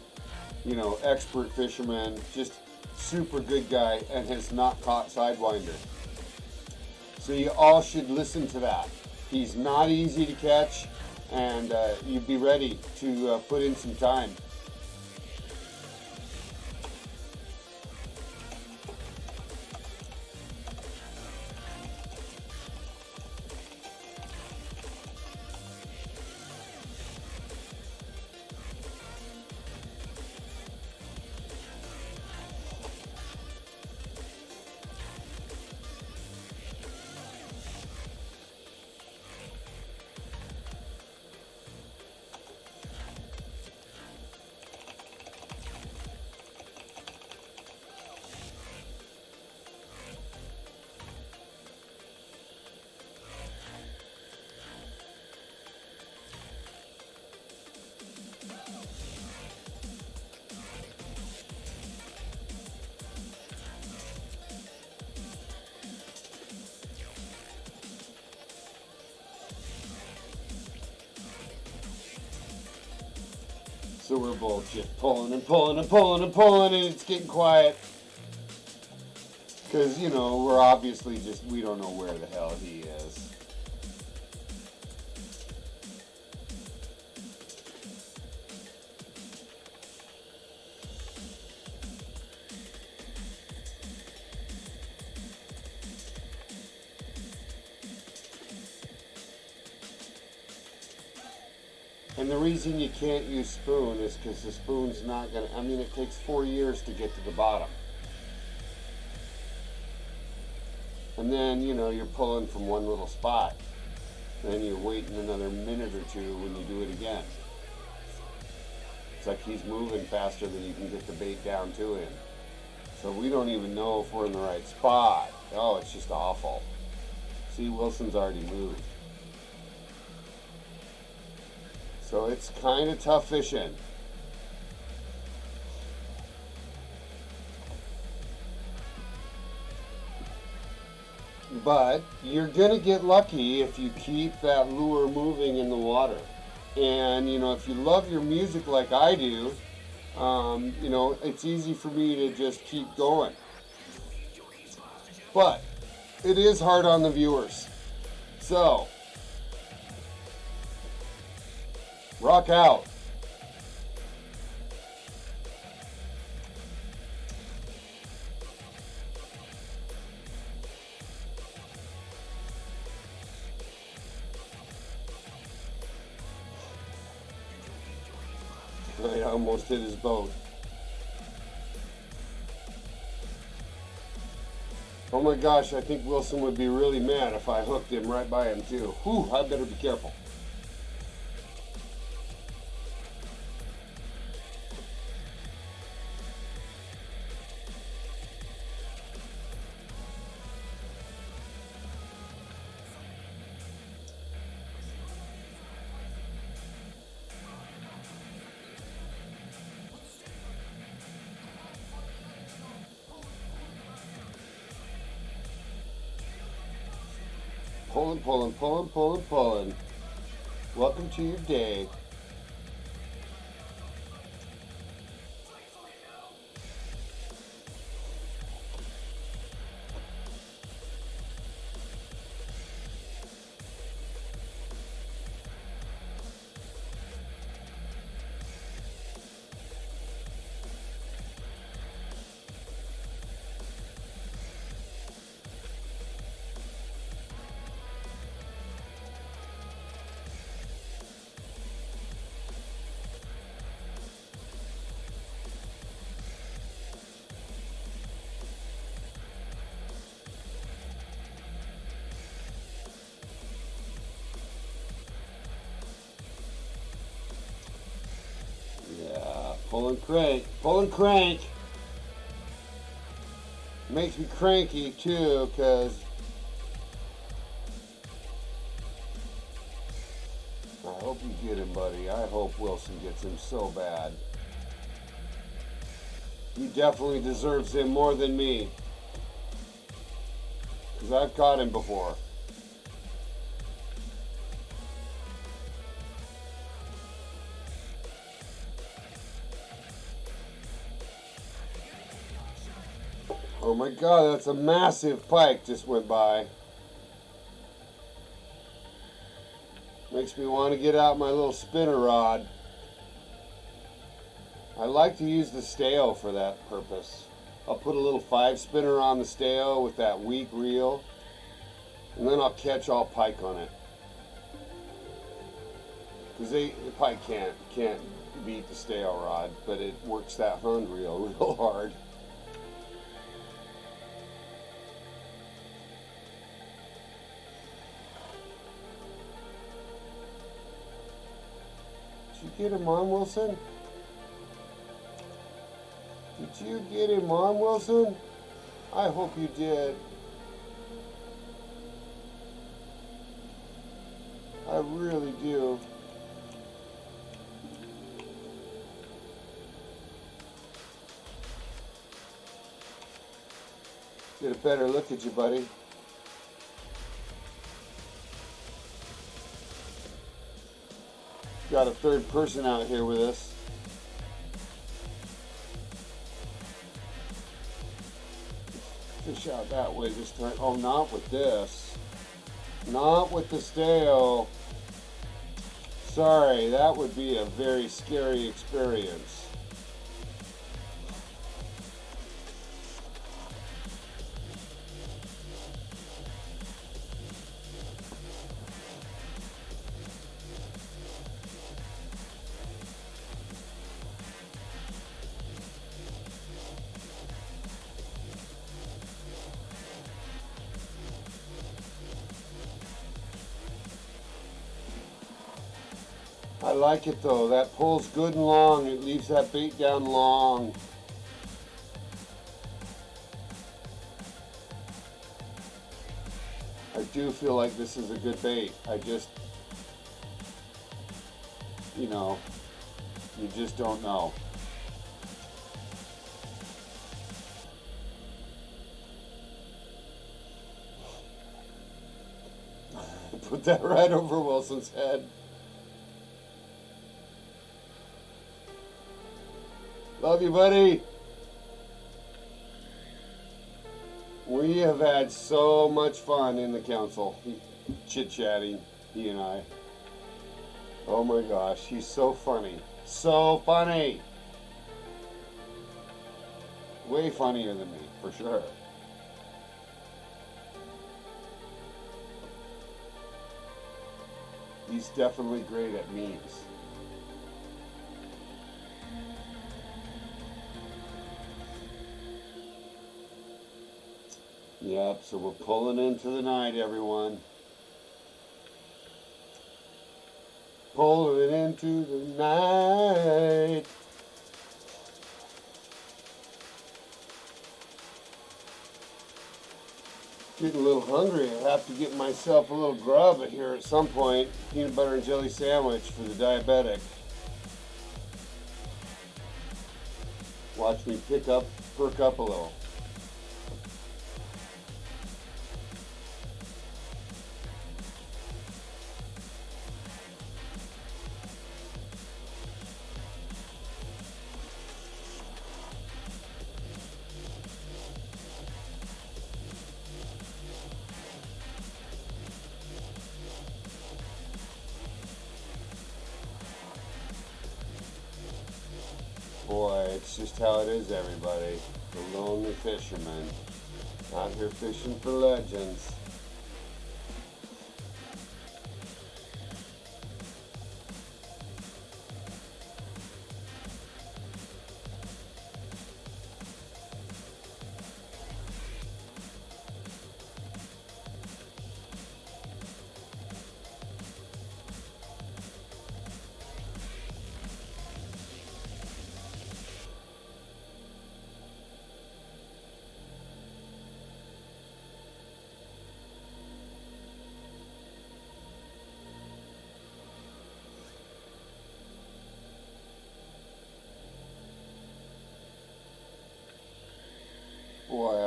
expert fisherman, just super good guy, and has not caught Sidewinder. So you all should listen to that. He's not easy to catch, and you'd be ready to put in some time. So we're both just pulling and pulling and pulling and pulling, and it's getting quiet. Because, we're obviously we don't know where the hell he is. And the reason you can't use spoon is because the spoon's not going to, it takes 4 years to get to the bottom. And then, you're pulling from one little spot. Then you're waiting another minute or two when you do it again. It's like he's moving faster than you can get the bait down to him. So we don't even know if we're in the right spot. Oh, it's just awful. See, Wilson's already moved. So it's kind of tough fishing. But you're going to get lucky if you keep that lure moving in the water. And, if you love your music like I do, it's easy for me to just keep going. But it is hard on the viewers. So, rock out. I almost hit his boat. Oh my gosh, I think Wilson would be really mad if I hooked him right by him too. Whew, I better be careful. Pulling, pulling, pulling, pulling, pulling. Welcome to your day. Pull and crank, pull and crank. Makes me cranky too, because I hope you get him, buddy. I hope Wilson gets him so bad. He definitely deserves him more than me, because I've caught him before. Oh my God, that's a massive pike just went by. Makes me want to get out my little spinner rod. I like to use the stale for that purpose. I'll put a little 5 spinner on the stale with that weak reel, and then I'll catch all pike on it. Because the pike can't beat the stale rod, but it works that Hund reel real hard. Did you get him on, Wilson? Did you get him on, Wilson? I hope you did. I really do. Get a better look at you, buddy. Got a third person out here with us. Fish out that way this time. Oh, not with this. Not with the stale. Sorry, that would be a very scary experience. I like it though. That pulls good and long. It leaves that bait down long. I do feel like this is a good bait. I just, you know, you just don't know. Put that right over Wilson's head. Love you, buddy. We have had so much fun in the council, chit-chatting, he and I. Oh my gosh, he's so funny. So funny. Way funnier than me, for sure. He's definitely great at memes. Yep, so we're pulling into the night, everyone. Pulling into the night. Getting a little hungry. I have to get myself a little grub here at some point. Peanut butter and jelly sandwich for the diabetic. Watch me perk up a little. Boy, it's just how it is, everybody. The lonely fisherman. Out here fishing for legends.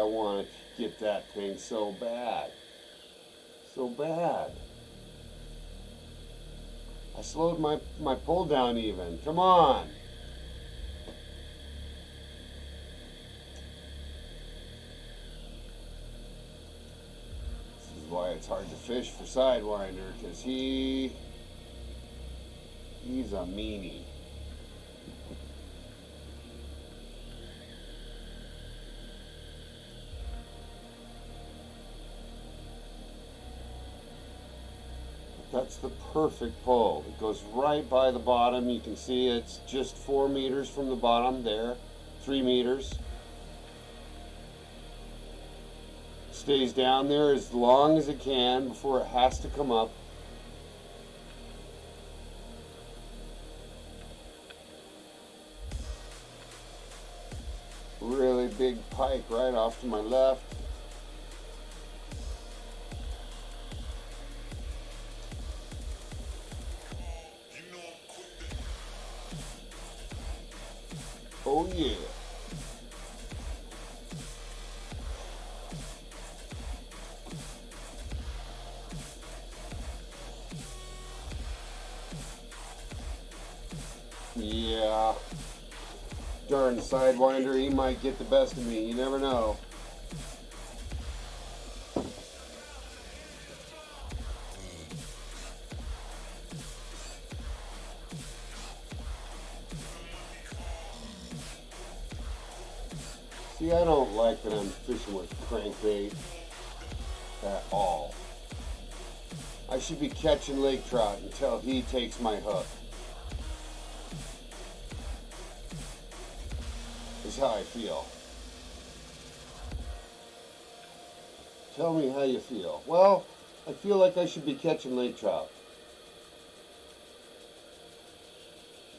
I want to get that thing so bad. So bad. I slowed my pull down even. Come on. This is why it's hard to fish for Sidewinder, because he's a meanie. That's the perfect pull. It goes right by the bottom. You can see it's just 4 meters from the bottom there. 3 meters. Stays down there as long as it can before it has to come up. Really big pike right off to my left. Oh yeah. Yeah. Darn Sidewinder, he might get the best of me. You never know. See, I don't like that I'm fishing with crankbait at all. I should be catching lake trout until he takes my hook. Is how I feel. Tell me how you feel. Well, I feel like I should be catching lake trout.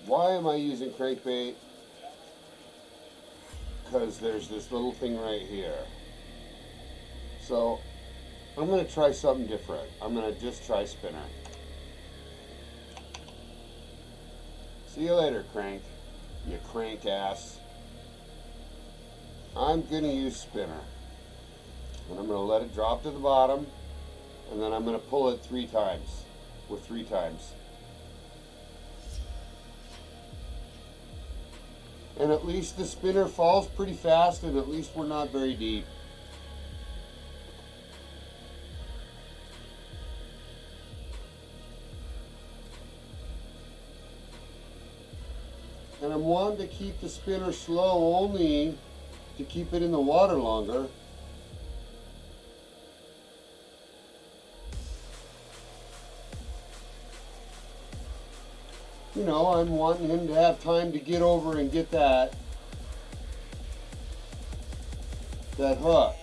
Why am I using crankbait? Because there's this little thing right here. So I'm going to try something different. I'm going to just try spinner. See you later, crank. You crank ass. I'm going to use spinner. And I'm going to let it drop to the bottom. And then I'm going to pull it 3 times. With 3 times. And at least the spinner falls pretty fast, and at least we're not very deep. And I'm wanting to keep the spinner slow only to keep it in the water longer. You know, I'm wanting him to have time to get over and get that hook.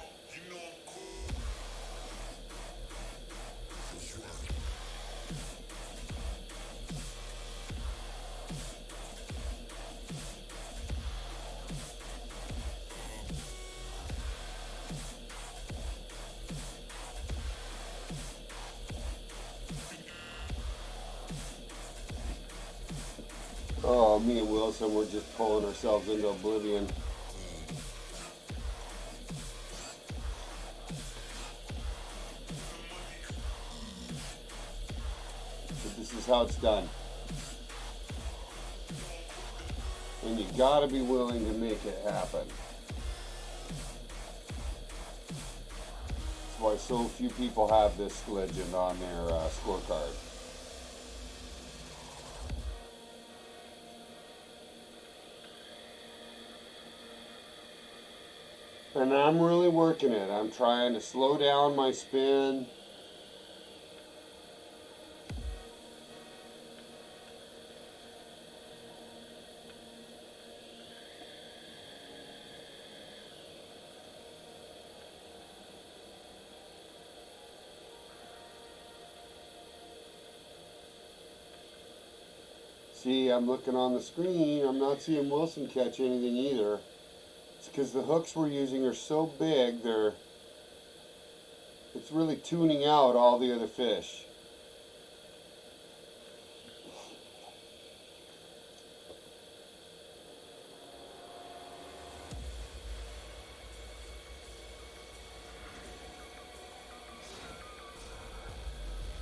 Oh, me and Wilson, we're just pulling ourselves into oblivion. But this is how it's done. And you gotta be willing to make it happen. That's why so few people have this legend on their scorecard. And I'm really working it. I'm trying to slow down my spin. See, I'm looking on the screen. I'm not seeing Wilson catch anything either. It's because the hooks we're using are so big, it's really tuning out all the other fish.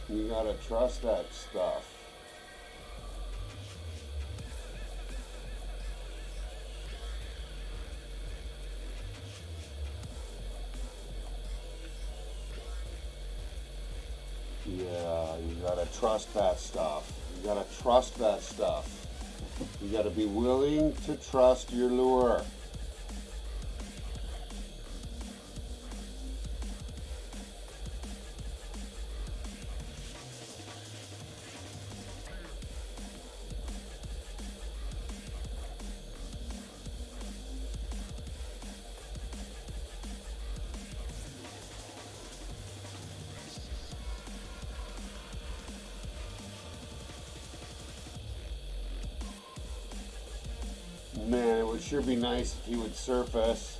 You gotta trust that stuff. Yeah, you gotta trust that stuff. You gotta trust that stuff. You gotta be willing to trust your lure. Man, it would sure be nice if he would surface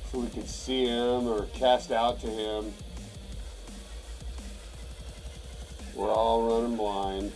so we could see him or cast out to him. We're all running blind.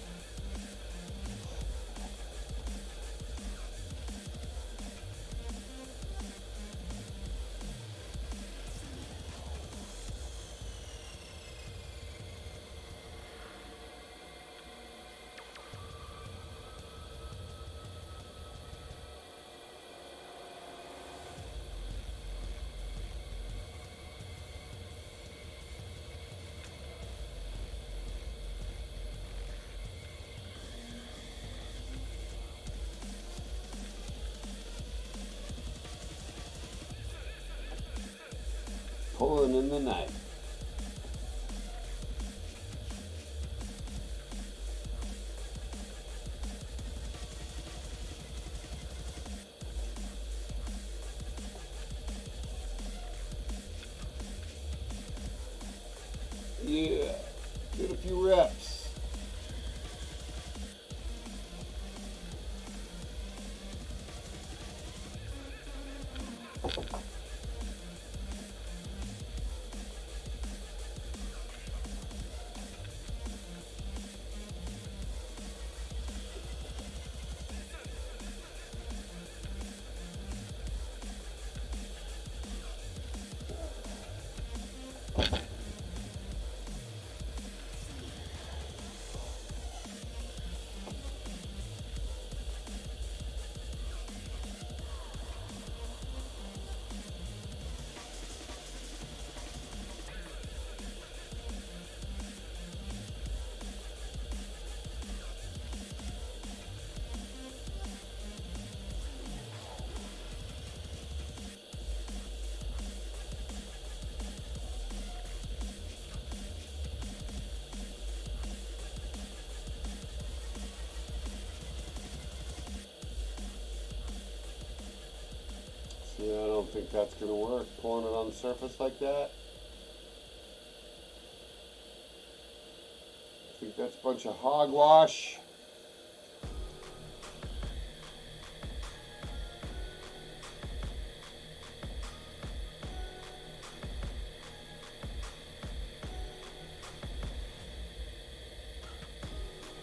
Pulling in the night. Yeah, get a few reps. Yeah, I don't think that's going to work, pulling it on the surface like that. I think that's a bunch of hogwash.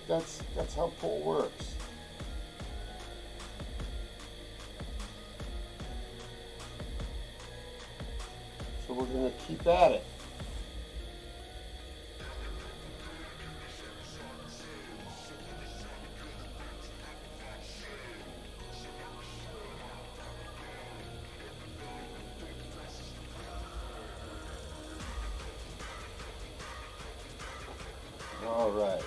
That's how pull works. So we're going to keep at it. All right.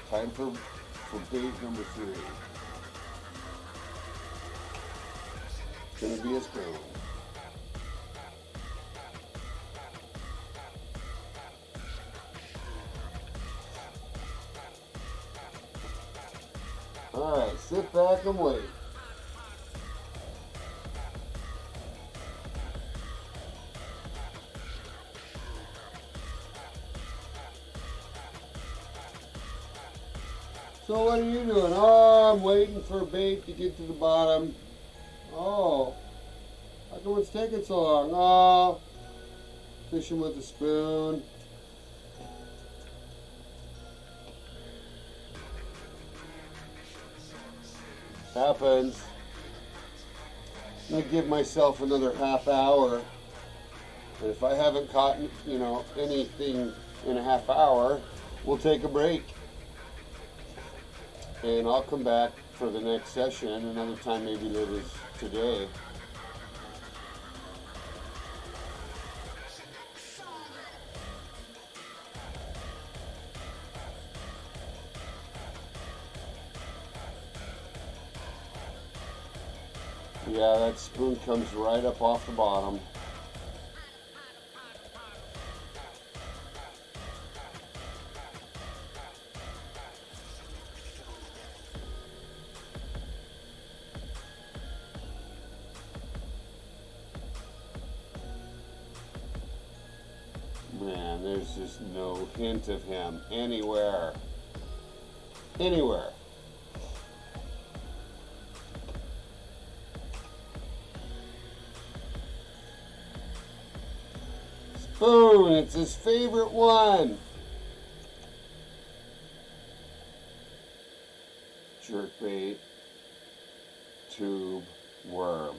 Time for bait number 3. It's going to be a spoon. All right, sit back and wait. So what are you doing? Oh, I'm waiting for a bait to get to the bottom. Oh, how come it's taking so long? Oh, fishing with a spoon. Happens. I'm gonna give myself another half hour, and if I haven't caught, anything in a half hour, we'll take a break. And I'll come back for the next session another time, maybe later today. Yeah, that spoon comes right up off the bottom. Man, there's just no hint of him anywhere. Anywhere. Spoon, it's his favorite one. Jerkbait, tube, worm.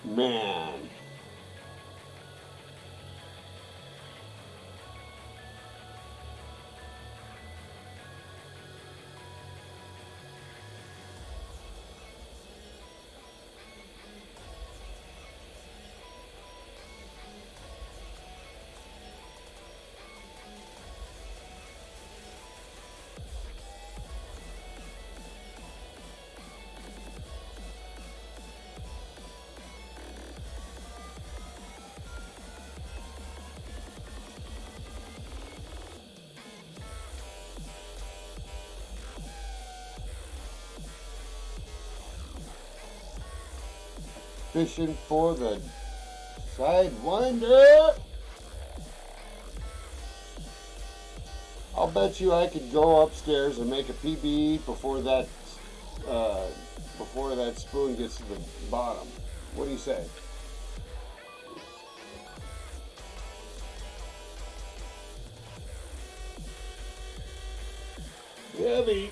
Man. Fishing for the Sidewinder. I'll bet you I could go upstairs and make a PB before that spoon gets to the bottom. What do you say? Heavy.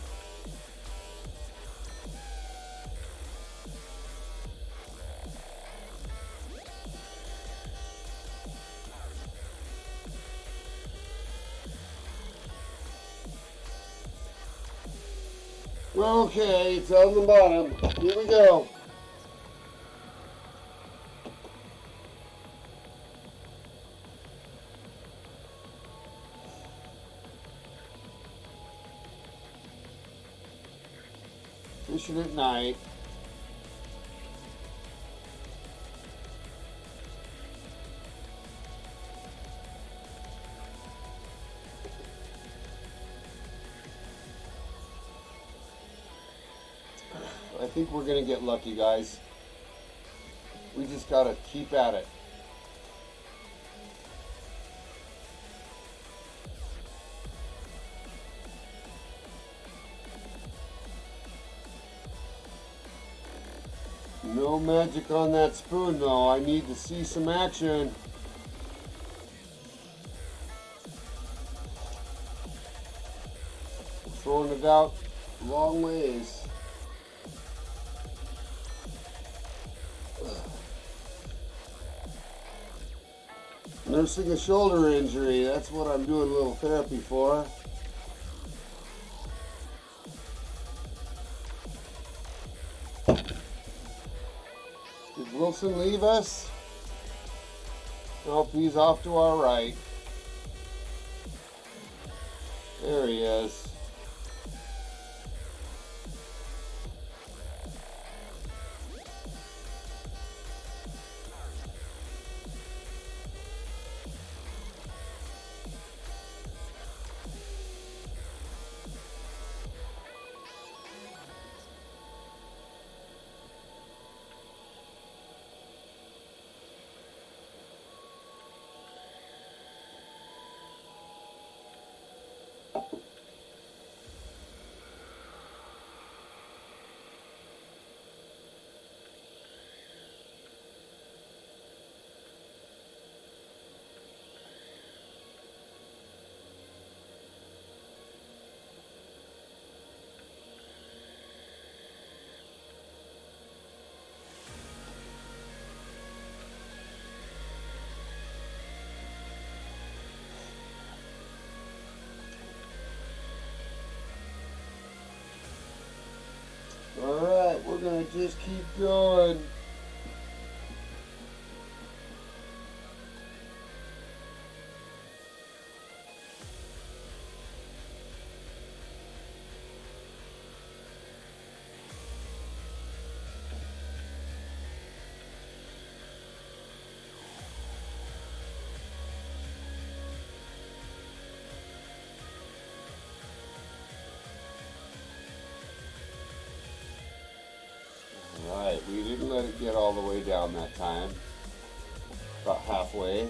Okay, it's on the bottom. Here we go. Fishing at night. I think we're going to get lucky, guys. We just got to keep at it. No magic on that spoon, though. I need to see some action. Throwing it out long ways. Nursing a shoulder injury, that's what I'm doing a little therapy for. Did Wilson leave us? Nope, he's off to our right. There he is. gonna just keep going. Alright, we didn't let it get all the way down that time. About halfway.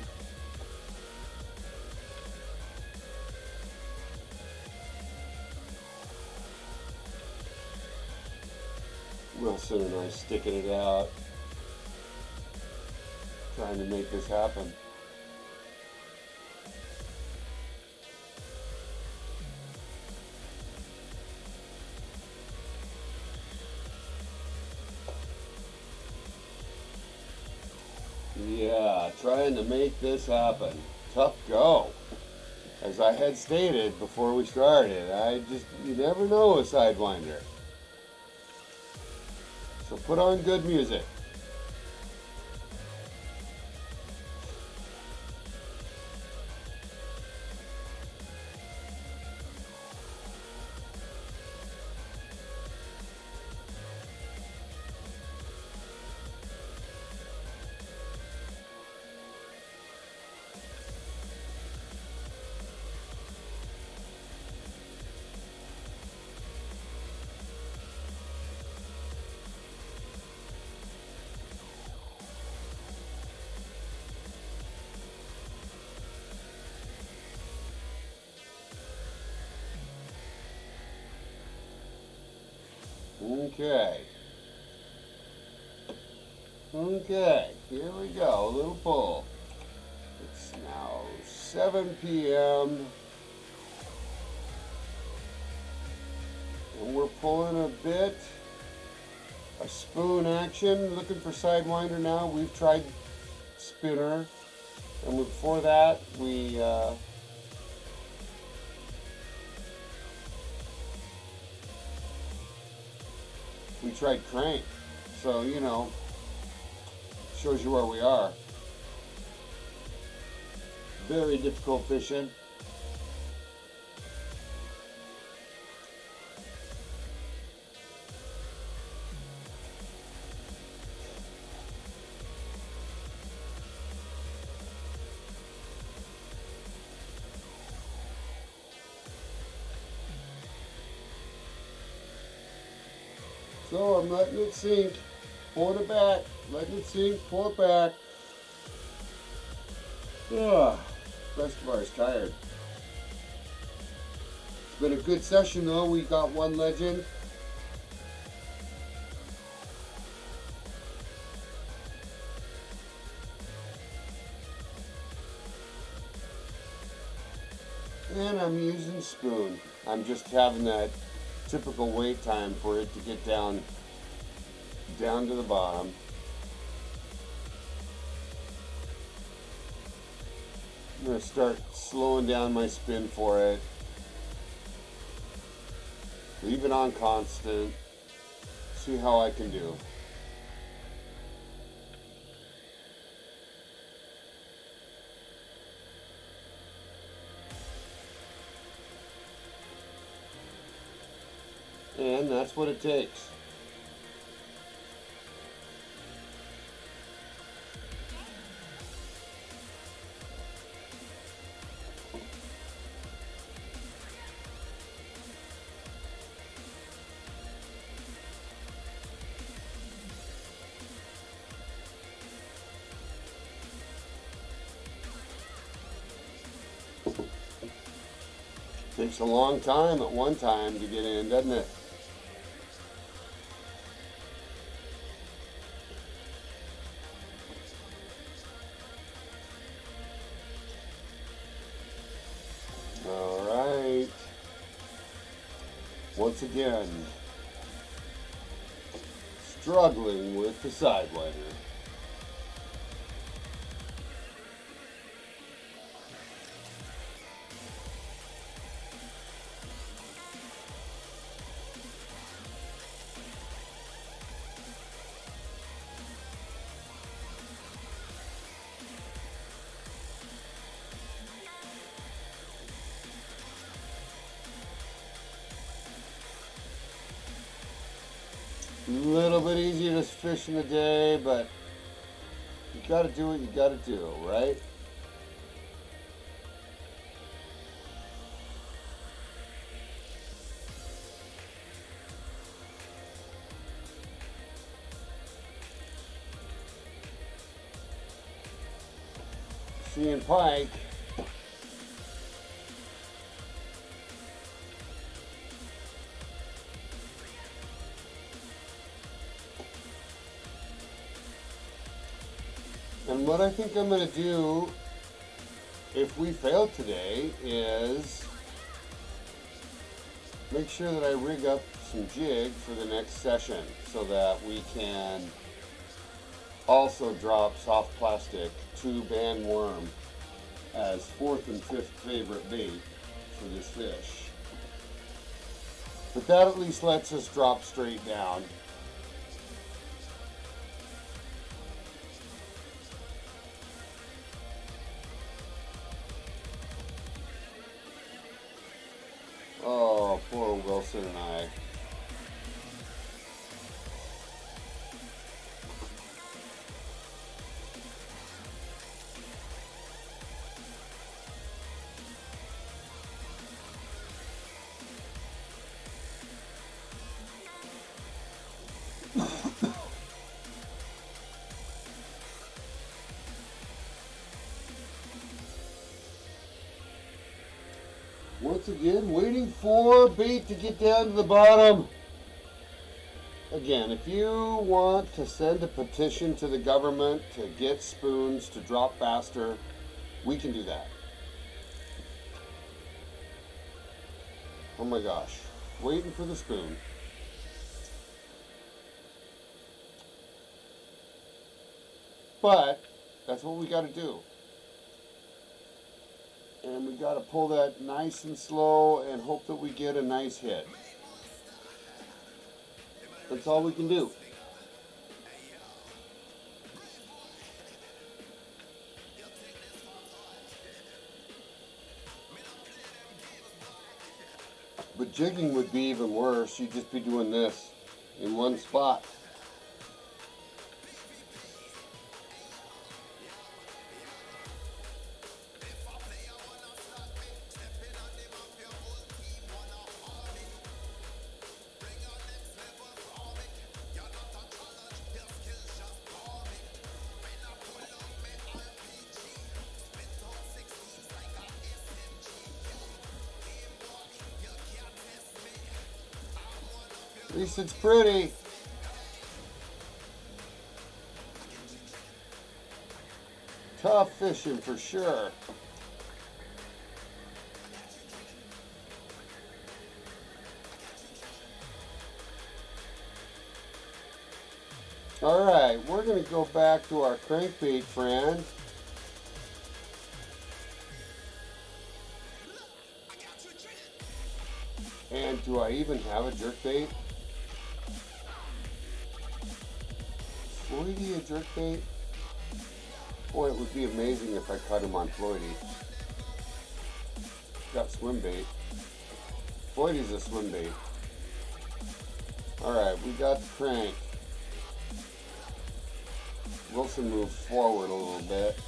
Wilson and I sticking it out, trying to make this happen. Yeah, trying to make this happen. Tough go. As I had stated before we started, you never know a Sidewinder. So put on good music. Okay, here we go, a little pull. It's now 7 p.m. and we're pulling a bit, a spoon action, looking for Sidewinder now. We've tried spinner, and before that we tried crank. So, you know, shows you where we are. Very difficult fishing. So I'm letting it sink, pulling it back, letting it sink, pull it back. Bestefar is tired. It's been a good session though. We got one legend. And I'm using spoon. I'm just having that typical wait time for it to get down to the bottom. I'm going to start slowing down my spin for it. Leave it on constant. See how I can do. And that's what it takes. Takes a long time at one time to get in, doesn't it? Alright. Once again, struggling with the Sidewinder. A little bit easier to fish in the day, but you gotta do what you gotta do, right? Seeing pike. And what I think I'm going to do if we fail today is make sure that I rig up some jig for the next session so that we can also drop soft plastic, tube and worm as fourth and fifth favorite bait for this fish. But that at least lets us drop straight down. Oh, poor Wilson and I. Once again, waiting for bait to get down to the bottom. Again, if you want to send a petition to the government to get spoons to drop faster, we can do that. Oh my gosh, waiting for the spoon. But that's what we got to do. And we got to pull that nice and slow and hope that we get a nice hit. That's all we can do. But jigging would be even worse. You'd just be doing this in one spot. At least it's pretty. Tough fishing for sure. All right, we're going to go back to our crankbait friend. And do I even have a jerkbait? Floydie a jerkbait? Boy, it would be amazing if I caught him on Floydie. Got swim bait. Floydie's a swim bait. Alright, we got the crank. Wilson moved forward a little bit.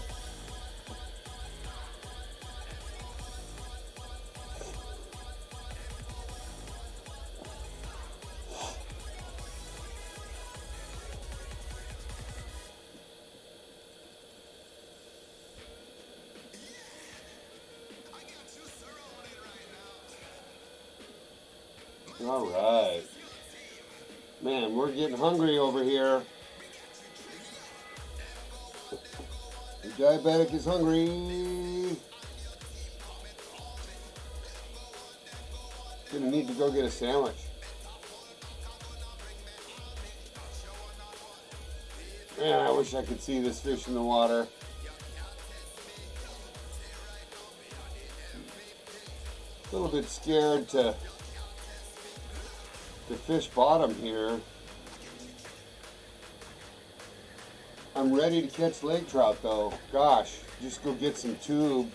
All right. Man, we're getting hungry over here. The diabetic is hungry. Gonna need to go get a sandwich. Man, I wish I could see this fish in the water. A little bit scared to fish bottom here. I'm ready to catch lake trout though. Gosh, just go get some tube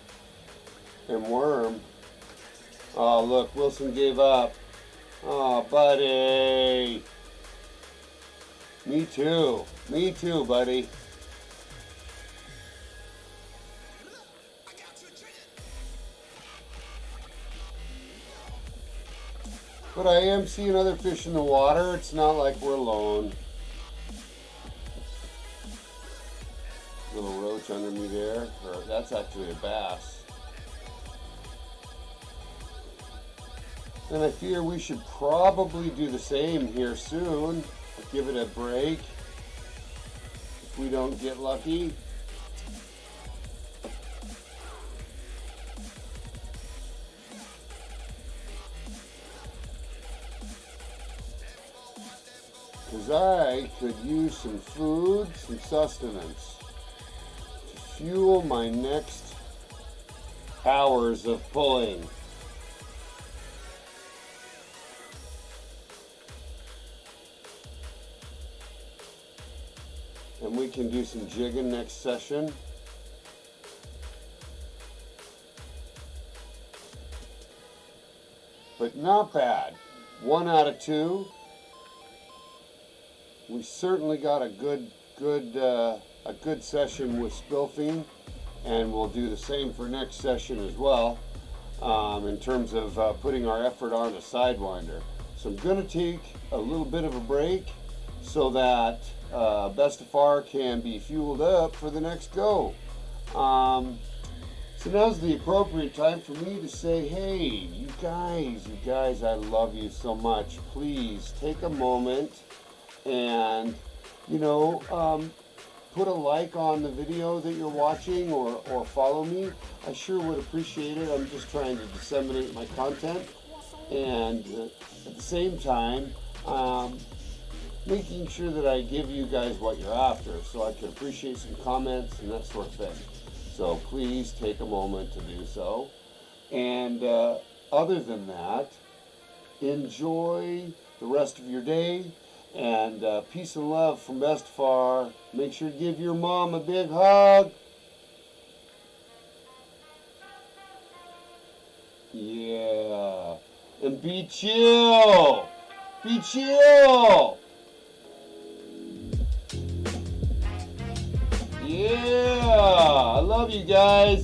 and worm. Oh look, Wilson gave up. Oh buddy. Me too. Me too, buddy. But I am seeing other fish in the water. It's not like we're alone. Little roach under me there. Or that's actually a bass. And I fear we should probably do the same here soon. Give it a break if we don't get lucky. Because I could use some food, some sustenance to fuel my next hours of pulling. And we can do some jigging next session. But not bad. 1 out of 2. We certainly got a good session with Spielfinne, and we'll do the same for next session as well, in terms of putting our effort on a Sidewinder. So I'm going to take a little bit of a break so that imBestefar can be fueled up for the next go. So now's the appropriate time for me to say, hey, you guys, I love you so much. Please take a moment and, put a like on the video that you're watching, or follow me. I sure would appreciate it. I'm just trying to disseminate my content, and at the same time, making sure that I give you guys what you're after, so I can appreciate some comments and that sort of thing. So please take a moment to do so. And other than that, enjoy the rest of your day. And peace and love from imBestefar. Make sure to give your mom a big hug. Yeah. And be chill. Be chill. Yeah. I love you guys.